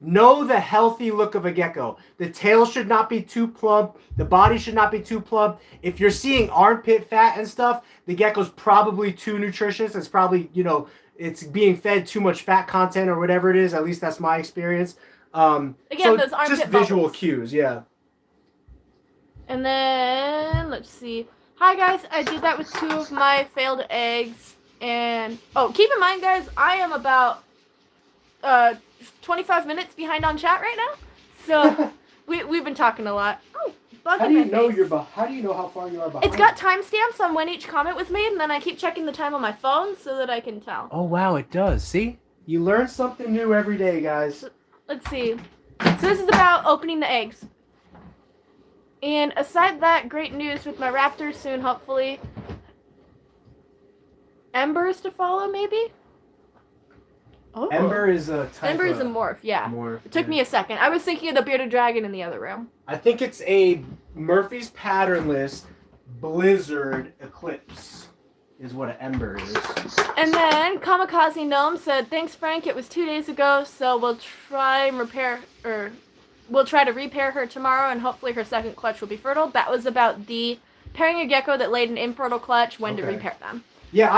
know the healthy look of a gecko. The tail should not be too plump. The body should not be too plump. If you're seeing armpit fat and stuff, the gecko's probably too nutritious. It's probably, it's being fed too much fat content or whatever it is. At least that's my experience. Again, so those armpit just visual bubbles. cues, yeah. And then, let's see. Hi, guys. I did that with 2 of my failed eggs. And, keep in mind, guys, I am about 25 minutes behind on chat right now. So, we've been talking a lot. Oh, bug How in do you my know face. how do you know how far you are behind? It's got timestamps on when each comment was made, and then I keep checking the time on my phone so that I can tell. Oh, wow, it does. See? You learn something new every day, guys. Let's see. So this is about opening the eggs. And aside that, great news with my raptors soon, hopefully. Embers to follow, maybe? Oh. Ember is a type Ember is a morph, yeah. It took me a second. I was thinking of the bearded dragon in the other room. I think it's a Murphy's patternless Blizzard Eclipse is what an Ember is. And then Kamikaze Gnome said, "Thanks, Frank. It was 2 days ago, so we'll try and to repair her tomorrow, and hopefully her second clutch will be fertile." That was about the pairing a gecko that laid an infertile clutch, when to repair them. Yeah,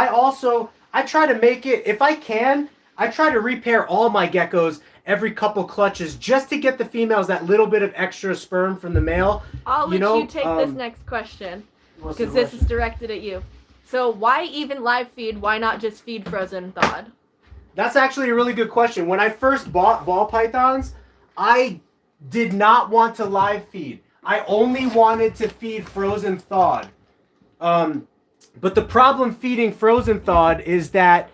I try to make it, if I can, I try to repair all my geckos every couple clutches just to get the females that little bit of extra sperm from the male. I'll let you take this next question, because this is directed at you. So why even live feed? Why not just feed frozen thawed? That's actually a really good question. When I first bought ball pythons, I did not want to live feed. I only wanted to feed frozen thawed. But the problem feeding frozen thawed is that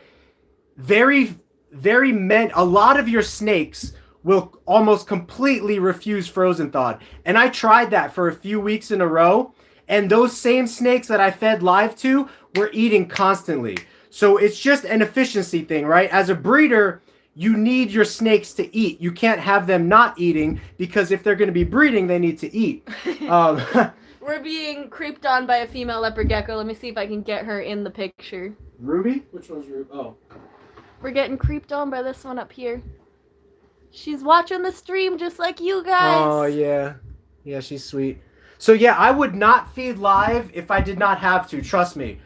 a lot of your snakes will almost completely refuse frozen thawed. And I tried that for a few weeks in a row, and those same snakes that I fed live to were eating constantly. So it's just an efficiency thing, right? As a breeder, you need your snakes to eat. You can't have them not eating, because if they're going to be breeding, they need to eat. We're being creeped on by a female leopard gecko. Let me see if I can get her in the picture. Ruby? Which one's Ruby? Oh. We're getting creeped on by this one up here. She's watching the stream just like you guys. Oh, yeah. Yeah, she's sweet. So, yeah, I would not feed live if I did not have to. Trust me.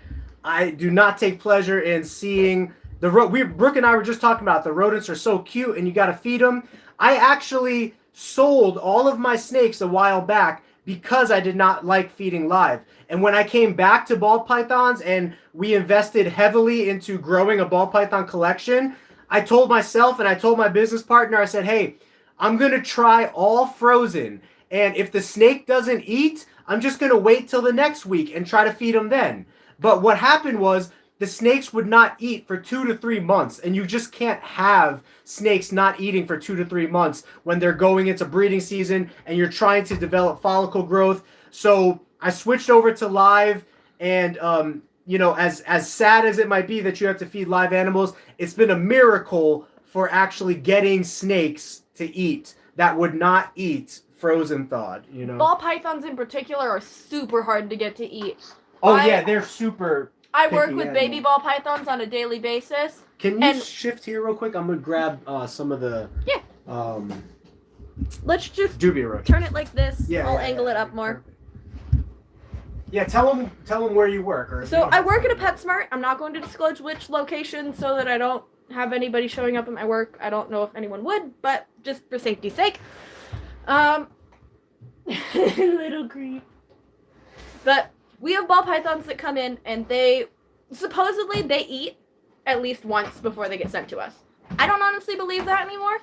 I do not take pleasure in seeing the Brooke and I were just talking about the rodents are so cute and you got to feed them. I actually sold all of my snakes a while back because I did not like feeding live. And when I came back to ball pythons and we invested heavily into growing a ball python collection, I told myself and I told my business partner, I said, hey, I'm going to try all frozen. And if the snake doesn't eat, I'm just going to wait till the next week and try to feed them then. But what happened was the snakes would not eat for 2 to 3 months. And you just can't have snakes not eating for 2 to 3 months when they're going into breeding season and you're trying to develop follicle growth. So I switched over to live, and as sad as it might be that you have to feed live animals, it's been a miracle for actually getting snakes to eat that would not eat frozen thawed. Ball pythons in particular are super hard to get to eat. Yeah, they're super. I work with baby ball pythons on a daily basis. Can you shift here real quick? I'm gonna grab some of the Let's just Dubia roach. Turn it like this. Yeah, I'll angle it up more. Yeah, tell them where you work. So I work at a PetSmart. I'm not going to disclose which location so that I don't have anybody showing up at my work. I don't know if anyone would, but just for safety's sake. Little creep. But we have ball pythons that come in, and supposedly they eat at least once before they get sent to us. I don't honestly believe that anymore.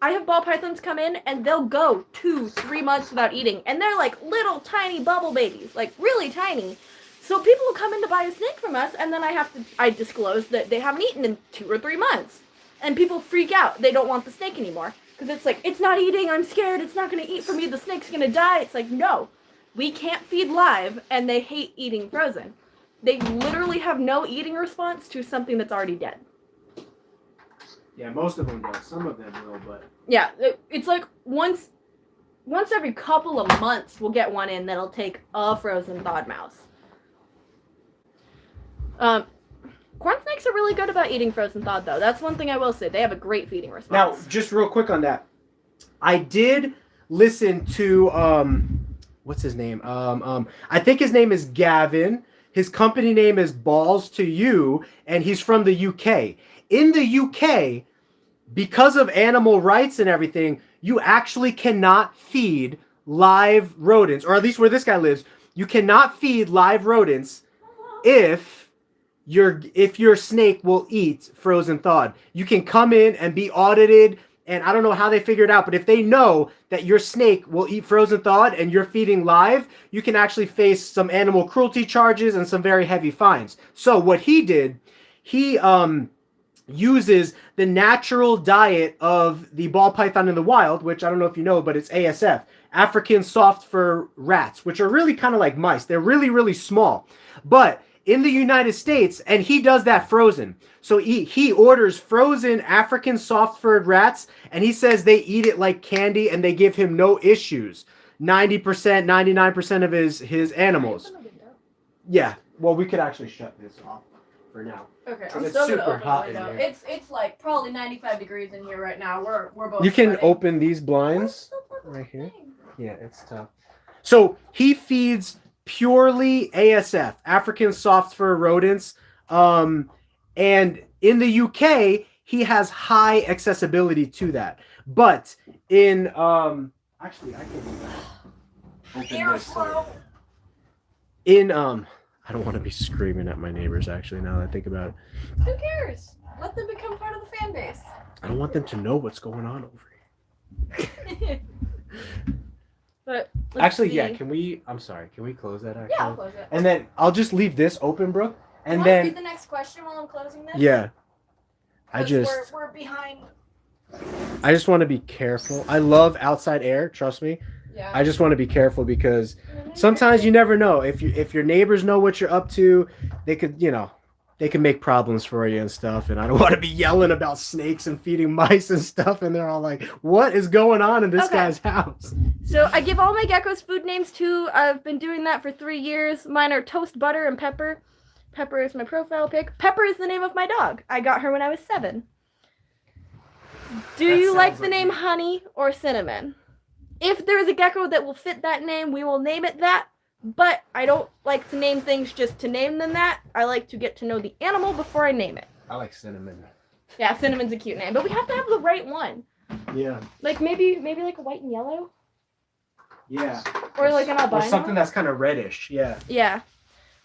I have ball pythons come in, and they'll go 2-3 months without eating, and they're like little tiny bubble babies, like really tiny. So people will come in to buy a snake from us, and then I disclose that they haven't eaten in 2 or 3 months. And people freak out. They don't want the snake anymore. Because it's like, it's not eating, I'm scared, it's not going to eat for me, the snake's going to die. It's like, no. We can't feed live, and they hate eating frozen. They literally have no eating response to something that's already dead. Yeah, most of them don't. Some of them will, but... Yeah, it's like once every couple of months we'll get one in that'll take a frozen thawed mouse. Corn snakes are really good about eating frozen thawed, though. That's one thing I will say. They have a great feeding response. Now, just real quick on that. I did listen to... what's his name? I think his name is Gavin. His company name is Balls to You, and he's from the UK. In the UK, because of animal rights and everything, you actually cannot feed live rodents, or at least where this guy lives, you cannot feed live rodents if your snake will eat frozen thawed. You can come in and be audited, and I don't know how they figure it out, but if they know that your snake will eat frozen thawed and you're feeding live, you can actually face some animal cruelty charges and some very heavy fines. So what he did, he uses the natural diet of the ball python in the wild, which I don't know if you know, but it's ASF, African soft fur rats, which are really kind of like mice. They're really, really small. But in the United States, and he does that frozen. So he orders frozen African soft furred rats, and he says they eat it like candy and they give him no issues. 90%, 99% of his animals. Yeah. Well, we could actually shut this off for now. Okay, I'm still super open hot in here. It's like probably 95 degrees in here right now. We're both. You can sweating. open these blinds right here. Yeah, it's tough. So he feeds purely ASF, African soft fur rodents. And in the UK, he has high accessibility to that. But in actually I can open this. In I don't want to be screaming at my neighbors actually now that I think about it. Who cares? Let them become part of the fan base. I don't want them to know what's going on over here. But actually, see. yeah, can we close that actually? Yeah, I'll close it. And then I'll just leave this open, Brooke. And you then read the next question while I'm closing this? yeah. We're behind. I just want to be careful. I love outside air, trust me. Yeah. I just want to be careful because sometimes you never know if your neighbors know what you're up to, they could make problems for you and stuff. And I don't want to be yelling about snakes and feeding mice and stuff. And they're all like, "What is going on in this guy's house?" So I give all my geckos food names too. I've been doing that for 3 years. Mine are Toast, Butter, and Pepper. Pepper is my profile pic. Pepper is the name of my dog. I got her when I was 7. Do you like the name Honey or Cinnamon? If there is a gecko that will fit that name, we will name it that. But I don't like to name things just to name them that. I like to get to know the animal before I name it. I like Cinnamon. Yeah, Cinnamon's a cute name, but we have to have the right one. Yeah. Like maybe like a white and yellow. Yeah. Or like an albino. Or something that's kind of reddish. Yeah. Yeah.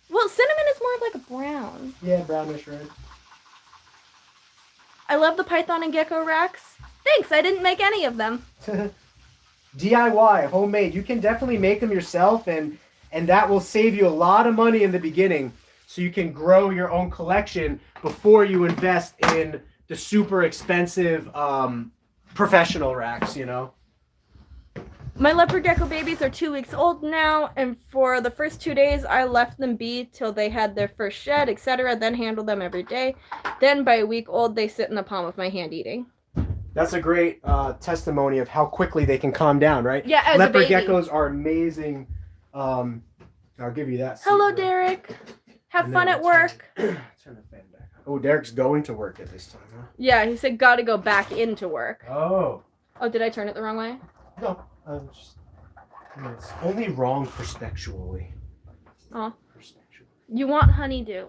Well, Cinnamon is more of like a brown. Yeah, brownish red. I love the python and gecko racks. Thanks, I didn't make any of them. DIY, homemade. You can definitely make them yourself, and that will save you a lot of money in the beginning, so you can grow your own collection before you invest in the super expensive professional racks, you know. My leopard gecko babies are 2 weeks old now, and for the first 2 days I left them be till they had their first shed, etc., then handle them every day. Then by a week old they sit in the palm of my hand eating. That's a great testimony of how quickly they can calm down, right? Yeah, as leopard a baby. geckos are amazing. I'll give you that. Hello, secret. Derek. Have fun at work. Turn the fan back on. Oh, Derek's going to work at this time, huh? Yeah, he said gotta go back into work. Oh. Oh, did I turn it the wrong way? No, it's only wrong perspectually. Oh. You want honeydew.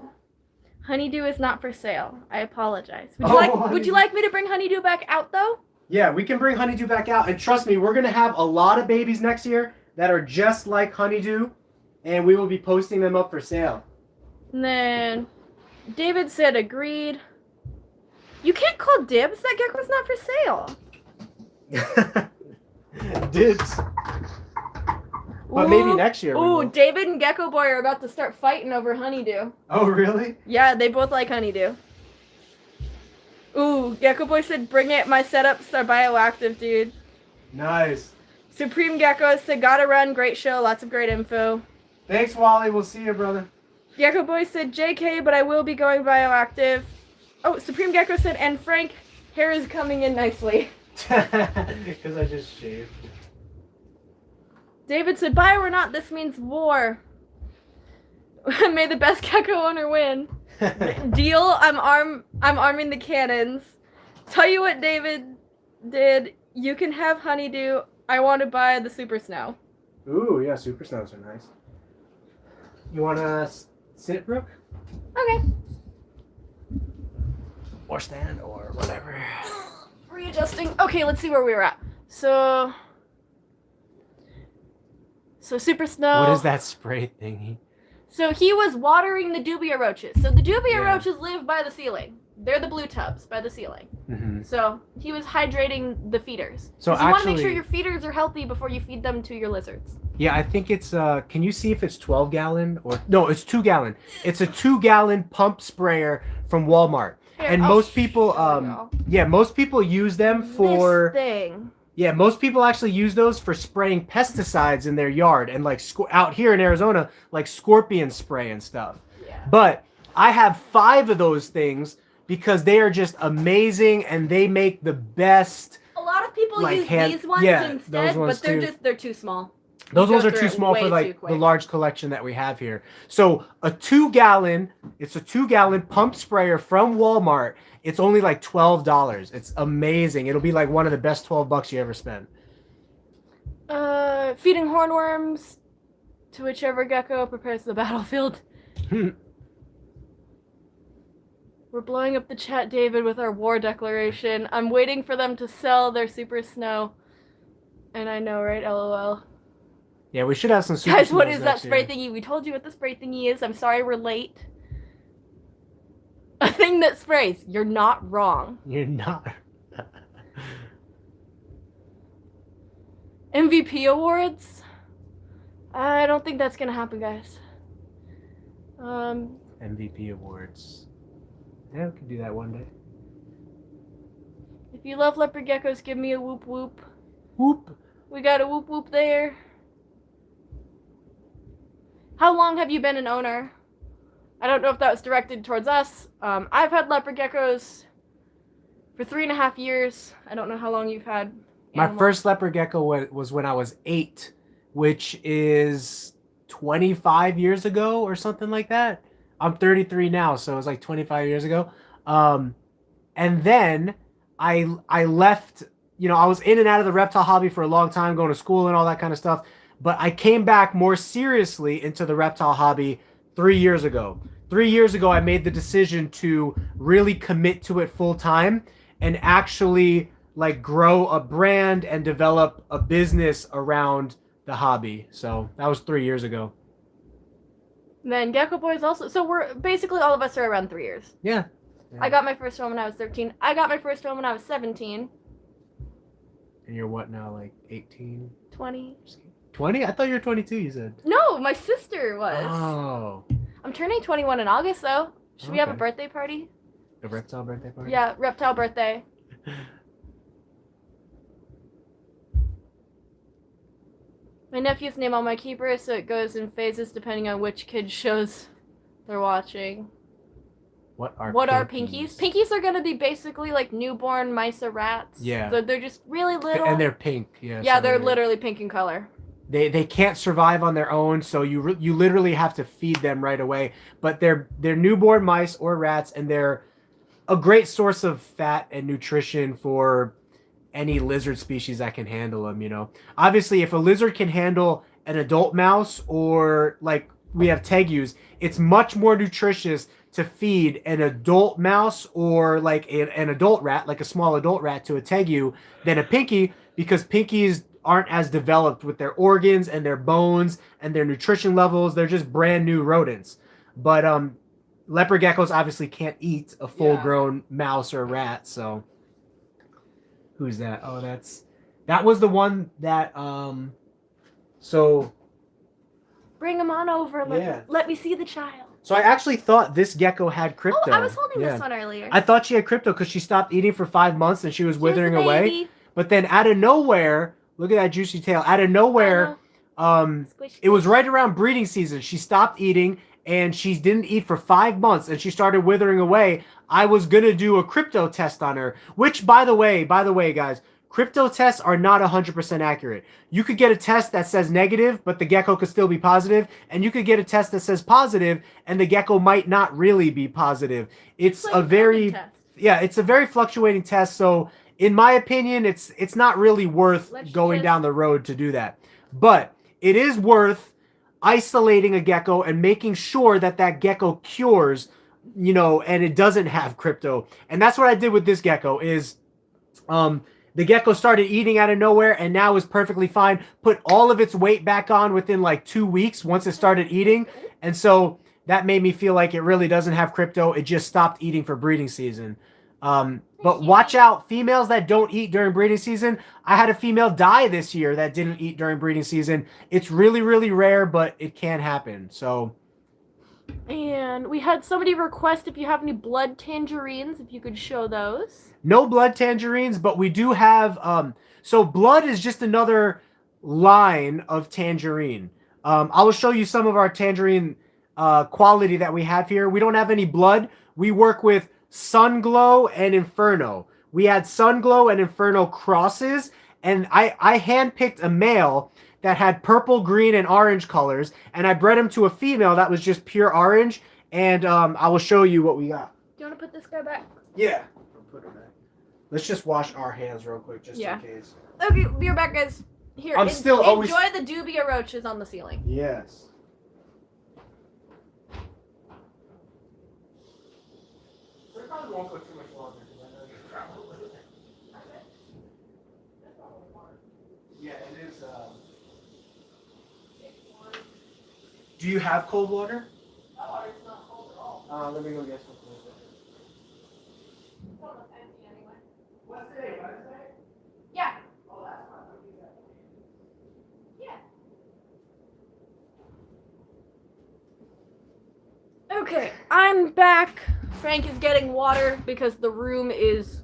Honeydew is not for sale. I apologize. Would you like me to bring honeydew back out though? Yeah, we can bring honeydew back out, and trust me, we're gonna have a lot of babies next year that are just like honeydew, and we will be posting them up for sale. And then David said agreed. You can't call dibs. That gecko's not for sale. Dibs. But maybe next year. Ooh, David and Gecko Boy are about to start fighting over honeydew. Oh, really? Yeah, they both like honeydew. Ooh, Gecko Boy said, bring it. My setups are bioactive, dude. Nice. Supreme Gecko said, gotta run. Great show. Lots of great info. Thanks, Wally. We'll see you, brother. Gecko Boy said, JK, but I will be going bioactive. Oh, Supreme Gecko said, and Frank, hair is coming in nicely. Because I just shaved. David said, bio or not, this means war. May the best gecko owner win. Deal, I'm arming the cannons. Tell you what David did. You can have honeydew. I want to buy the super snow. Ooh, yeah, super snows are nice. You want to sit, Brooke? Okay. Or stand, or whatever. Readjusting. Okay, let's see where we were at. So super snow. What is that spray thingy? So he was watering the Dubia roaches. So the Dubia roaches live by the ceiling. They're the blue tubs by the ceiling. Mm-hmm. So he was hydrating the feeders. So you want to make sure your feeders are healthy before you feed them to your lizards. Yeah, I think it's, can you see if it's 12 gallon or, no, it's 2 gallon. It's a 2 gallon pump sprayer from Walmart. Here, And I'll most people, show y'all. yeah, most people use them for. This thing. Yeah, most people actually use those for spraying pesticides in their yard and like out here in Arizona, like scorpion spray and stuff. Yeah. But I have 5 of those things because they are just amazing and they make the best. A lot of people Like use hand- these ones yeah, instead, those ones but they're too. just they're too small. Those You ones go are through too it small way for too like quick. the large collection that we have here. So a 2-gallon, it's a 2-gallon pump sprayer from Walmart. It's only like $12. It's amazing. It'll be like one of the best $12 you ever spend. Feeding hornworms to whichever gecko prepares the battlefield. We're blowing up the chat, David, with our war declaration. I'm waiting for them to sell their super snow. And I know, right? LOL. Yeah, we should have some super Guys, what snows is that next spray year. thingy? We told you what the spray thingy is. I'm sorry we're late. A thing that sprays. You're not wrong. You're not. MVP awards? I don't think that's gonna happen, guys. MVP awards. Yeah, we could do that one day. If you love leopard geckos, give me a whoop whoop. Whoop. We got a whoop whoop there. How long have you been an owner? I don't know if that was directed towards us. I've had leopard geckos for 3.5 years. I don't know how long you've had My animals. first leopard gecko was when I was 8, which is 25 years ago or something like that. I'm 33 now, so it was like 25 years ago. And then I left, you know, I was in and out of the reptile hobby for a long time, going to school and all that kind of stuff. But I came back more seriously into the reptile hobby 3 years ago. 3 years ago, I made the decision to really commit to it full time and actually like grow a brand and develop a business around the hobby. So that was 3 years ago. And then Gecko Boys also. So we're basically all of us are around 3 years. Yeah. I got my first one when I was 13. I got my first one when I was 17. And you're what now, like 18? 20. 20? I thought you were 22, you said. No, my sister was. Oh. I'm turning 21 in August, though. Should we have a Okay. birthday party? A reptile birthday party? Yeah, reptile birthday. My nephews name all my keepers, so it goes in phases depending on which kid shows they're watching. What are Pinkies? Pinkies are gonna be basically like newborn mice or rats. Yeah. So they're just really little. And they're pink. Yeah. Yeah, so they're literally pink in color. They can't survive on their own, so you literally have to feed them right away. But they're newborn mice or rats, and they're a great source of fat and nutrition for any lizard species that can handle them. You know, obviously, if a lizard can handle an adult mouse or like we have tegus, it's much more nutritious to feed an adult mouse or like an adult rat, like a small adult rat, to a tegu than a pinky, because pinkies aren't as developed with their organs and their bones and their nutrition levels. They're just brand new rodents. But leopard geckos obviously can't eat a full-grown mouse or rat. So who's that? Oh, that was the one that so Bring them on over. Yeah. Let me see the child. So I actually thought this gecko had crypto. Oh, I was holding this one earlier. I thought she had crypto because she stopped eating for 5 months and she was withering Here's the away. baby. But then out of nowhere, look at that juicy tail. Out of nowhere, Squish, it was squish. right around breeding season. She stopped eating and she didn't eat for 5 months and she started withering away. I was gonna do a crypto test on her, which by the way, guys, crypto tests are not 100% accurate. You could get a test that says negative, but the gecko could still be positive, and you could get a test that says positive, and the gecko might not really be positive. It's like a very, COVID test. yeah, it's a very fluctuating test. So, in my opinion, it's not really worth Let's going just- down the road to do that. But it is worth isolating a gecko and making sure that that gecko cures, you know, and it doesn't have crypto. And that's what I did with this gecko. Is the gecko started eating out of nowhere and now is perfectly fine. Put all of its weight back on within like 2 weeks once it started eating. And so that made me feel like it really doesn't have crypto. It just stopped eating for breeding season. But watch out, females that don't eat during breeding season. I had a female die this year that didn't eat during breeding season. It's really, really rare, but it can happen. So And we had somebody request if you have any blood tangerines, if you could show those. No blood tangerines, but we do have. So blood is just another line of tangerine. I will show you some of our tangerine quality that we have here. We don't have any blood. We work with Sunglow and Inferno. We had Sunglow and Inferno crosses, and I handpicked a male that had purple, green, and orange colors, and I bred him to a female that was just pure orange, and I will show you what we got. Do you want to put this guy back? Yeah. I'll put it back. Let's just wash our hands real quick, just in case. Okay, be right back, guys. Here, Still always... enjoy the Dubia roaches on the ceiling. Yes. We probably won't go too much longer because I know you're traveling with it. Yeah, it is. Do you have cold water? Oh, it's not cold at all. Let me go get some cold water. It's almost empty anyway. What's today? Wednesday? Yeah. Oh, that's fine. I'll do that. Yeah. Okay, I'm back. Frank is getting water because the room is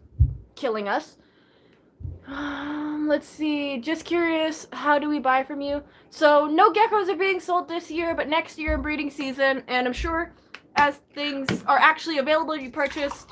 killing us. Let's see. Just curious, how do we buy from you? So, no geckos are being sold this year, but next year in breeding season, and I'm sure as things are actually available to be purchased,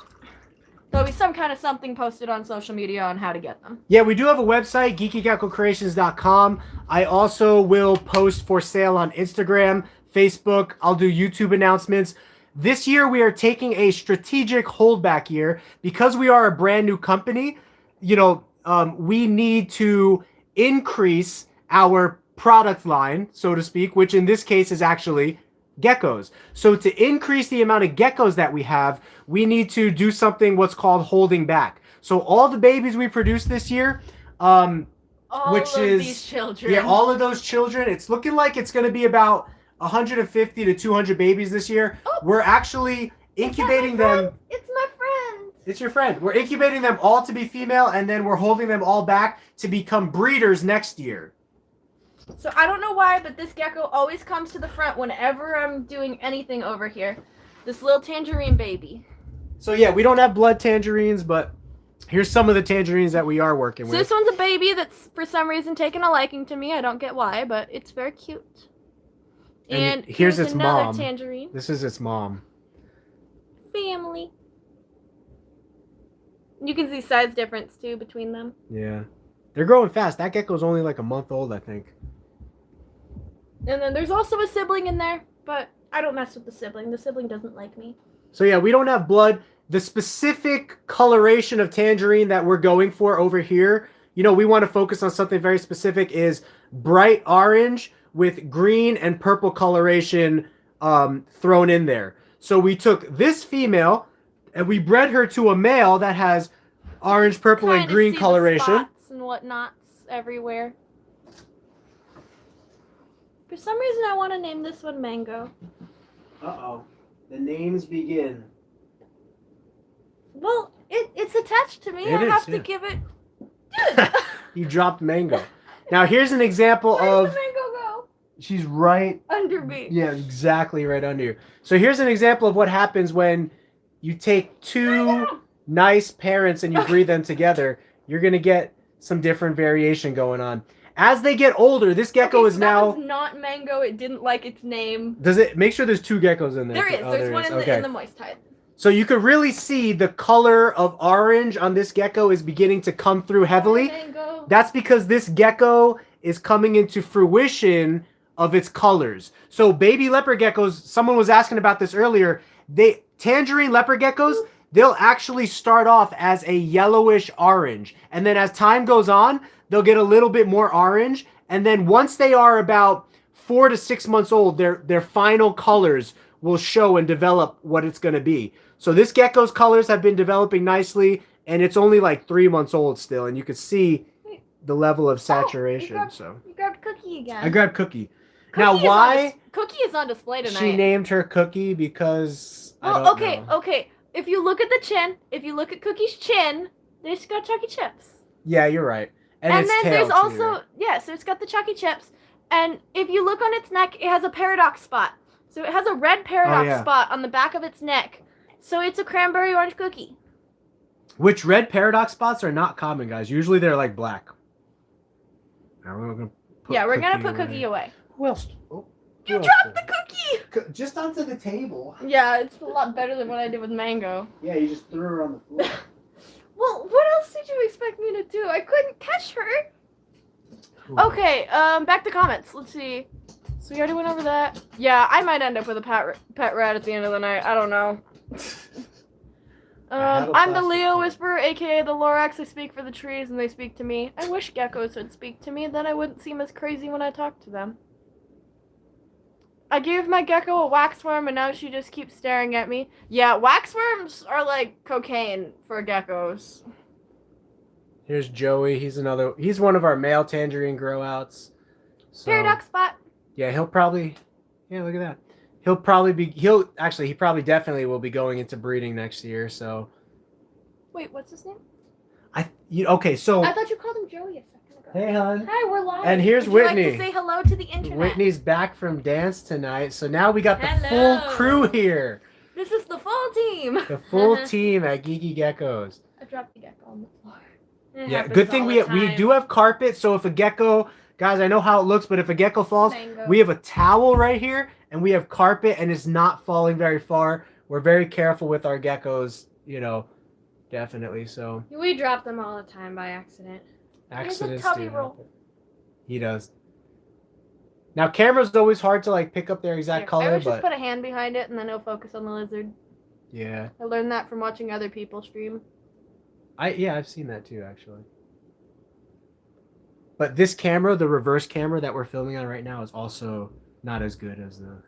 there'll be some kind of something posted on social media on how to get them. Yeah, we do have a website, GeekyGeckoCreations.com. I also will post for sale on Instagram, Facebook. I'll do YouTube announcements. This year, we are taking a strategic holdback year because we are a brand new company. We need to increase our product line, so to speak, which in this case is actually geckos. So to increase the amount of geckos that we have, we need to do something what's called holding back. So all the babies we produce this year, these children. Yeah, all of those children, it's looking like it's going to be about 150 to 200 babies this year. Oh, we're actually incubating them. It's my friend. It's your friend. We're incubating them all to be female, and then we're holding them all back to become breeders next year. So I don't know why, but this gecko always comes to the front whenever I'm doing anything over here. This little tangerine baby. So yeah, we don't have blood tangerines, but here's some of the tangerines that we are working with. So this one's a baby that's for some reason taken a liking to me. I don't get why, but it's very cute. And here's its another mom. Tangerine. This is its mom. Family. You can see size difference too between them. Yeah. They're growing fast. That gecko's only like a month old, I think. And then there's also a sibling in there, but I don't mess with the sibling. The sibling doesn't like me. So yeah, we don't have blood. The specific coloration of tangerine that we're going for over here, we want to focus on something very specific, is bright orange with green and purple coloration thrown in there. So we took this female and we bred her to a male that has orange, purple, and green coloration. The spots and whatnots everywhere. For some reason, I want to name this one Mango. Uh-oh. The names begin. Well, it's attached to me. I have to give it... You dropped Mango. Now, here's an example Where of... did the Mango go? She's right... Under me. Yeah, exactly right under you. So here's an example of what happens when you take two nice parents and you breed them together. You're going to get some different variation going on. As they get older, this gecko is now... That one's not Mango. It didn't like its name. Does it... Make sure there's two geckos in there. There is. There's one in the moist type. So you could really see the color of orange on this gecko is beginning to come through heavily. That's because this gecko is coming into fruition of its colors. So baby leopard geckos, someone was asking about this earlier, tangerine leopard geckos, they'll actually start off as a yellowish orange. And then as time goes on, they'll get a little bit more orange. And then once they are about 4 to 6 months old, their final colors will show and develop what it's going to be. So this gecko's colors have been developing nicely, and it's only like 3 months old still, and you can see the level of saturation. You grabbed Cookie again. I grabbed Cookie. Now, why? Cookie is on display tonight. She named her Cookie because... Okay. If you look at the chin, if you look at Cookie's chin, there's got Chucky Chips. Yeah, you're right. And then there's also... Yeah, so it's got the Chucky Chips. And if you look on its neck, it has a paradox spot. So it has a red paradox spot on the back of its neck. So it's a cranberry orange cookie. Which red paradox spots are not common, guys. Usually they're like black. Now we're gonna put Cookie away. Who else? Oh, You dropped the cookie! Just onto the table. Yeah, it's a lot better than what I did with Mango. Yeah, you just threw her on the floor. Well, what else did you expect me to do? I couldn't catch her. Okay, back to comments. Let's see. So we already went over that. Yeah, I might end up with a pet rat at the end of the night. I don't know. I'm the Leo Whisperer, aka the Lorax. I speak for the trees and they speak to me. I wish geckos would speak to me, then I wouldn't seem as crazy when I talk to them. I gave my gecko a waxworm and now she just keeps staring at me. Yeah, waxworms are like cocaine for geckos. Here's Joey. He's one of our male tangerine grow outs. So, Paradox spot. Yeah, he'll probably. Yeah, look at that. He probably definitely will be going into breeding next year. So. Wait, what's his name? Okay, so. I thought you called him Joey a second ago. Hey, hon. Hi, we're live. And here's Would Whitney. You like to say hello to the internet? Whitney's back from dance tonight, so now we got the full crew here. This is the full team. The full team at Geeky Geckos. I dropped the gecko on the floor. Yeah, good thing we do have carpet, so if a gecko, guys, I know how it looks, but if a gecko falls, we have a towel right here, and we have carpet, and it's not falling very far. We're very careful with our geckos, you know, definitely. So we drop them all the time by accident. Accidents tubby do roll. happen. He does. Now, camera's always hard to like pick up their exact color, I would but just put a hand behind it, and then it'll focus on the lizard. yeah, I learned that from watching other people stream. I've seen that too, actually. But this camera, the reverse camera that we're filming on right now, is also not as good as the.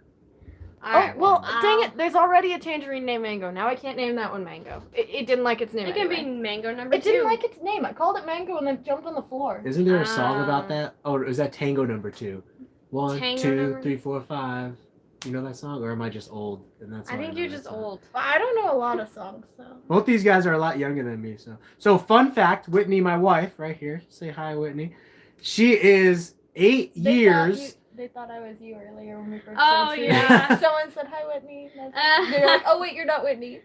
Alright, well, dang it, there's already a tangerine named Mango. Now I can't name that one Mango. It didn't like its name. It can anyway. be Mango number 2. It didn't like its name. I called it Mango and then jumped on the floor. Isn't there a song about that? Oh, is that Tango number 2? 1, Tango 2, number... 3, 4, 5. You know that song, or am I just old? And that's I think you're just old. I don't know a lot of songs, so. Both these guys are a lot younger than me, so fun fact: Whitney, my wife, right here. Say hi, Whitney. She is 8 years. They thought I was you earlier when we first started. Yeah. Someone said hi, Whitney. They're like, oh wait, you're not Whitney.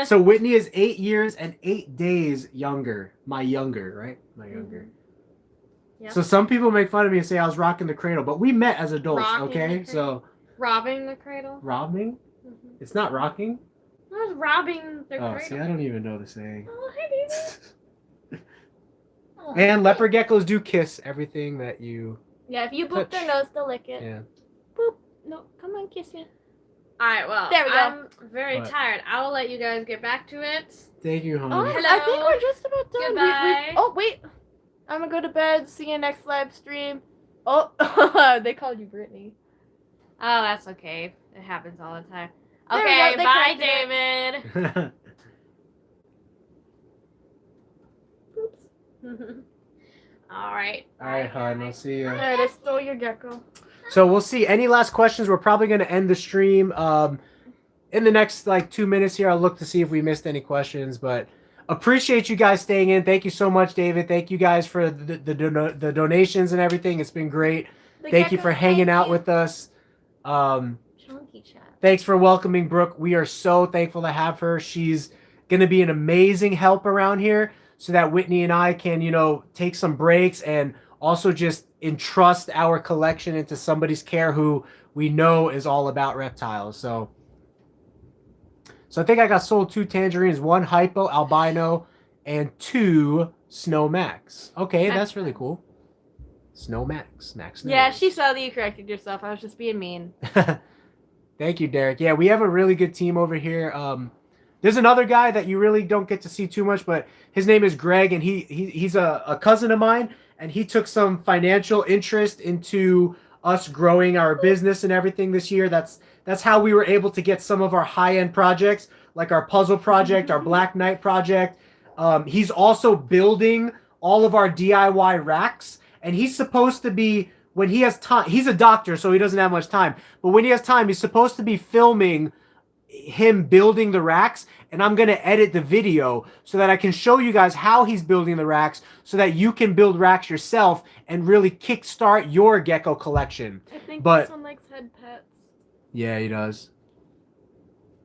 So Whitney is 8 years and 8 days younger. My younger, right? My younger. Yep. So some people make fun of me and say I was rocking the cradle, but we met as adults, okay? So robbing the cradle. robbing? It's not rocking. I was robbing the cradle. See, I don't even know the saying. Oh, hey, baby. And leopard geckos do kiss everything that you. Yeah, if you boop their nose, they'll lick it. Yeah. Boop. No, come on, kiss me. Alright, well, there we go. I'm very tired. I will let you guys get back to it. Thank you, honey. Oh, Hello. I think we're just about done. Goodbye. Oh, wait. I'm gonna go to bed. See you next live stream. Oh, they called you Brittany. Oh, that's okay. It happens all the time. There we Okay, go. They bye, corrected David. Oops. All right. All right, hon. I'll see you. Alright, I stole your gecko. So we'll see. Any last questions? We're probably going to end the stream in the next like 2 minutes here. I'll look to see if we missed any questions, but appreciate you guys staying in. Thank you so much, David. Thank you guys for the donations and everything. It's been great. Thank you for hanging out with us. Chunky chat. Thanks for welcoming Brooke. We are so thankful to have her. She's going to be an amazing help around here so that Whitney and I can, you know, take some breaks and also just entrust our collection into somebody's care who we know is all about reptiles. So I think I got sold 2 tangerines, 1 hypo albino and 2 snow max. Okay, that's really cool. Snow max. Yeah, she saw that you corrected yourself. I was just being mean. Thank you, Derek. Yeah, we have a really good team over here. There's another guy that you really don't get to see too much, but his name is Greg, and he's a cousin of mine, and he took some financial interest into us growing our business and everything this year. That's how we were able to get some of our high-end projects, like our puzzle project, our Black Knight project. He's also building all of our DIY racks, and he's supposed to be, when he has time, he's a doctor, so he doesn't have much time, but when he has time, he's supposed to be filming him building the racks, and I'm going to edit the video so that I can show you guys how he's building the racks so that you can build racks yourself and really kickstart your gecko collection. I think But this one likes head pets. Yeah, he does.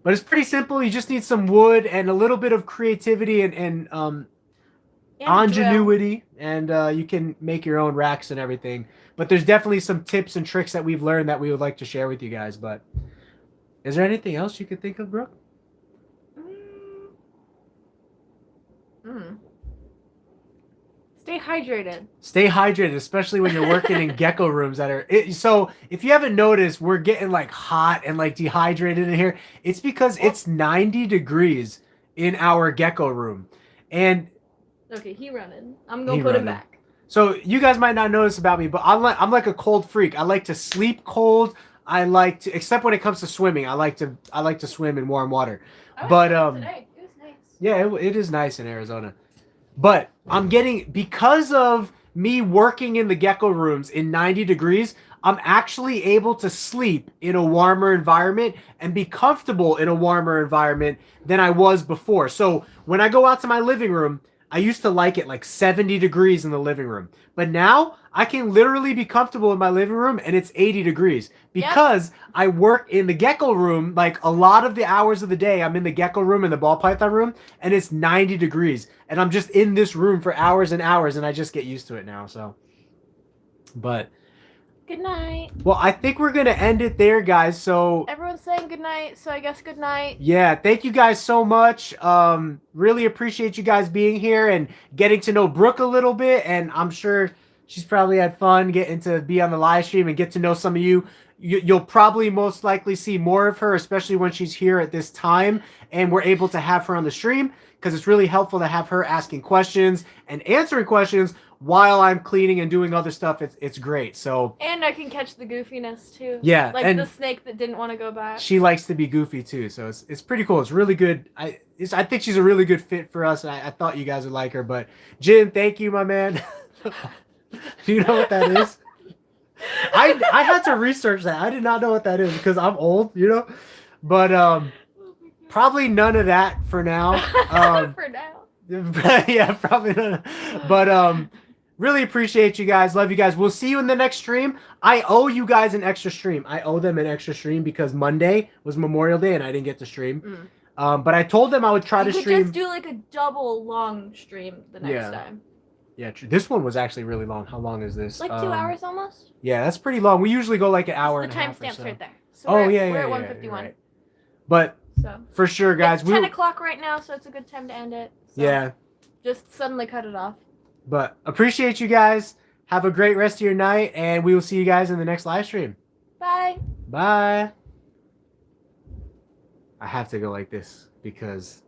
But it's pretty simple. You just need some wood and a little bit of creativity and And a drill. ingenuity, and you can make your own racks and everything. But there's definitely some tips and tricks that we've learned that we would like to share with you guys. But is there anything else you could think of, Brooke? Stay hydrated. Stay hydrated, especially when you're working in gecko rooms that are. So if you haven't noticed, we're getting like hot and like dehydrated in here. It's because it's 90 degrees in our gecko room, and Okay, he running. I'm gonna put him running. back. So you guys might not notice about me, but I'm like a cold freak. I like to sleep cold. I like to, except when it comes to swimming. I like to swim in warm water. But Today. It was nice. yeah, it is nice in Arizona. But I'm getting, because of me working in the gecko rooms in 90 degrees, I'm actually able to sleep in a warmer environment and be comfortable in a warmer environment than I was before. So when I go out to my living room, I used to like it like 70 degrees in the living room. But now I can literally be comfortable in my living room and it's 80 degrees because I work in the gecko room. Like a lot of the hours of the day, I'm in the gecko room and the ball python room, and it's 90 degrees. And I'm just in this room for hours and hours, and I just get used to it now. So, but Good night. well, I think we're going to end it there, guys. So Everyone's saying good night, so I guess good night. yeah, thank you guys so much. Really appreciate you guys being here and getting to know Brooke a little bit. And I'm sure she's probably had fun getting to be on the live stream and get to know some of you. You'll probably most likely see more of her, especially when she's here at this time and we're able to have her on the stream, because it's really helpful to have her asking questions and answering questions while I'm cleaning and doing other stuff. It's great. So And I can catch the goofiness too. yeah, Like and the snake that didn't want to go back. she likes to be goofy too, so it's pretty cool. It's really good. I think she's a really good fit for us, and I thought you guys would like her. But Jim, thank you, my man. Do you know what that is? I had to research that. I did not know what that is because I'm old, you know. But probably none of that for now. For now. Yeah, probably none. But really appreciate you guys. Love you guys. We'll see you in the next stream. I owe you guys an extra stream. I owe them an extra stream because Monday was Memorial Day and I didn't get to stream. But I told them I would try to stream. You could just do like a double long stream the next time. Yeah, true. This one was actually really long. How long is this? Like 2 hours almost? Yeah, that's pretty long. We usually go like an hour The and a half or timestamp's so. right there. So Oh, we're yeah, at yeah, 151. right. But So for sure, guys. it's 10 o'clock right now, so it's a good time to end it. So Yeah, just suddenly cut it off. but appreciate you guys. Have a great rest of your night, and we will see you guys in the next live stream. Bye. Bye. I have to go like this because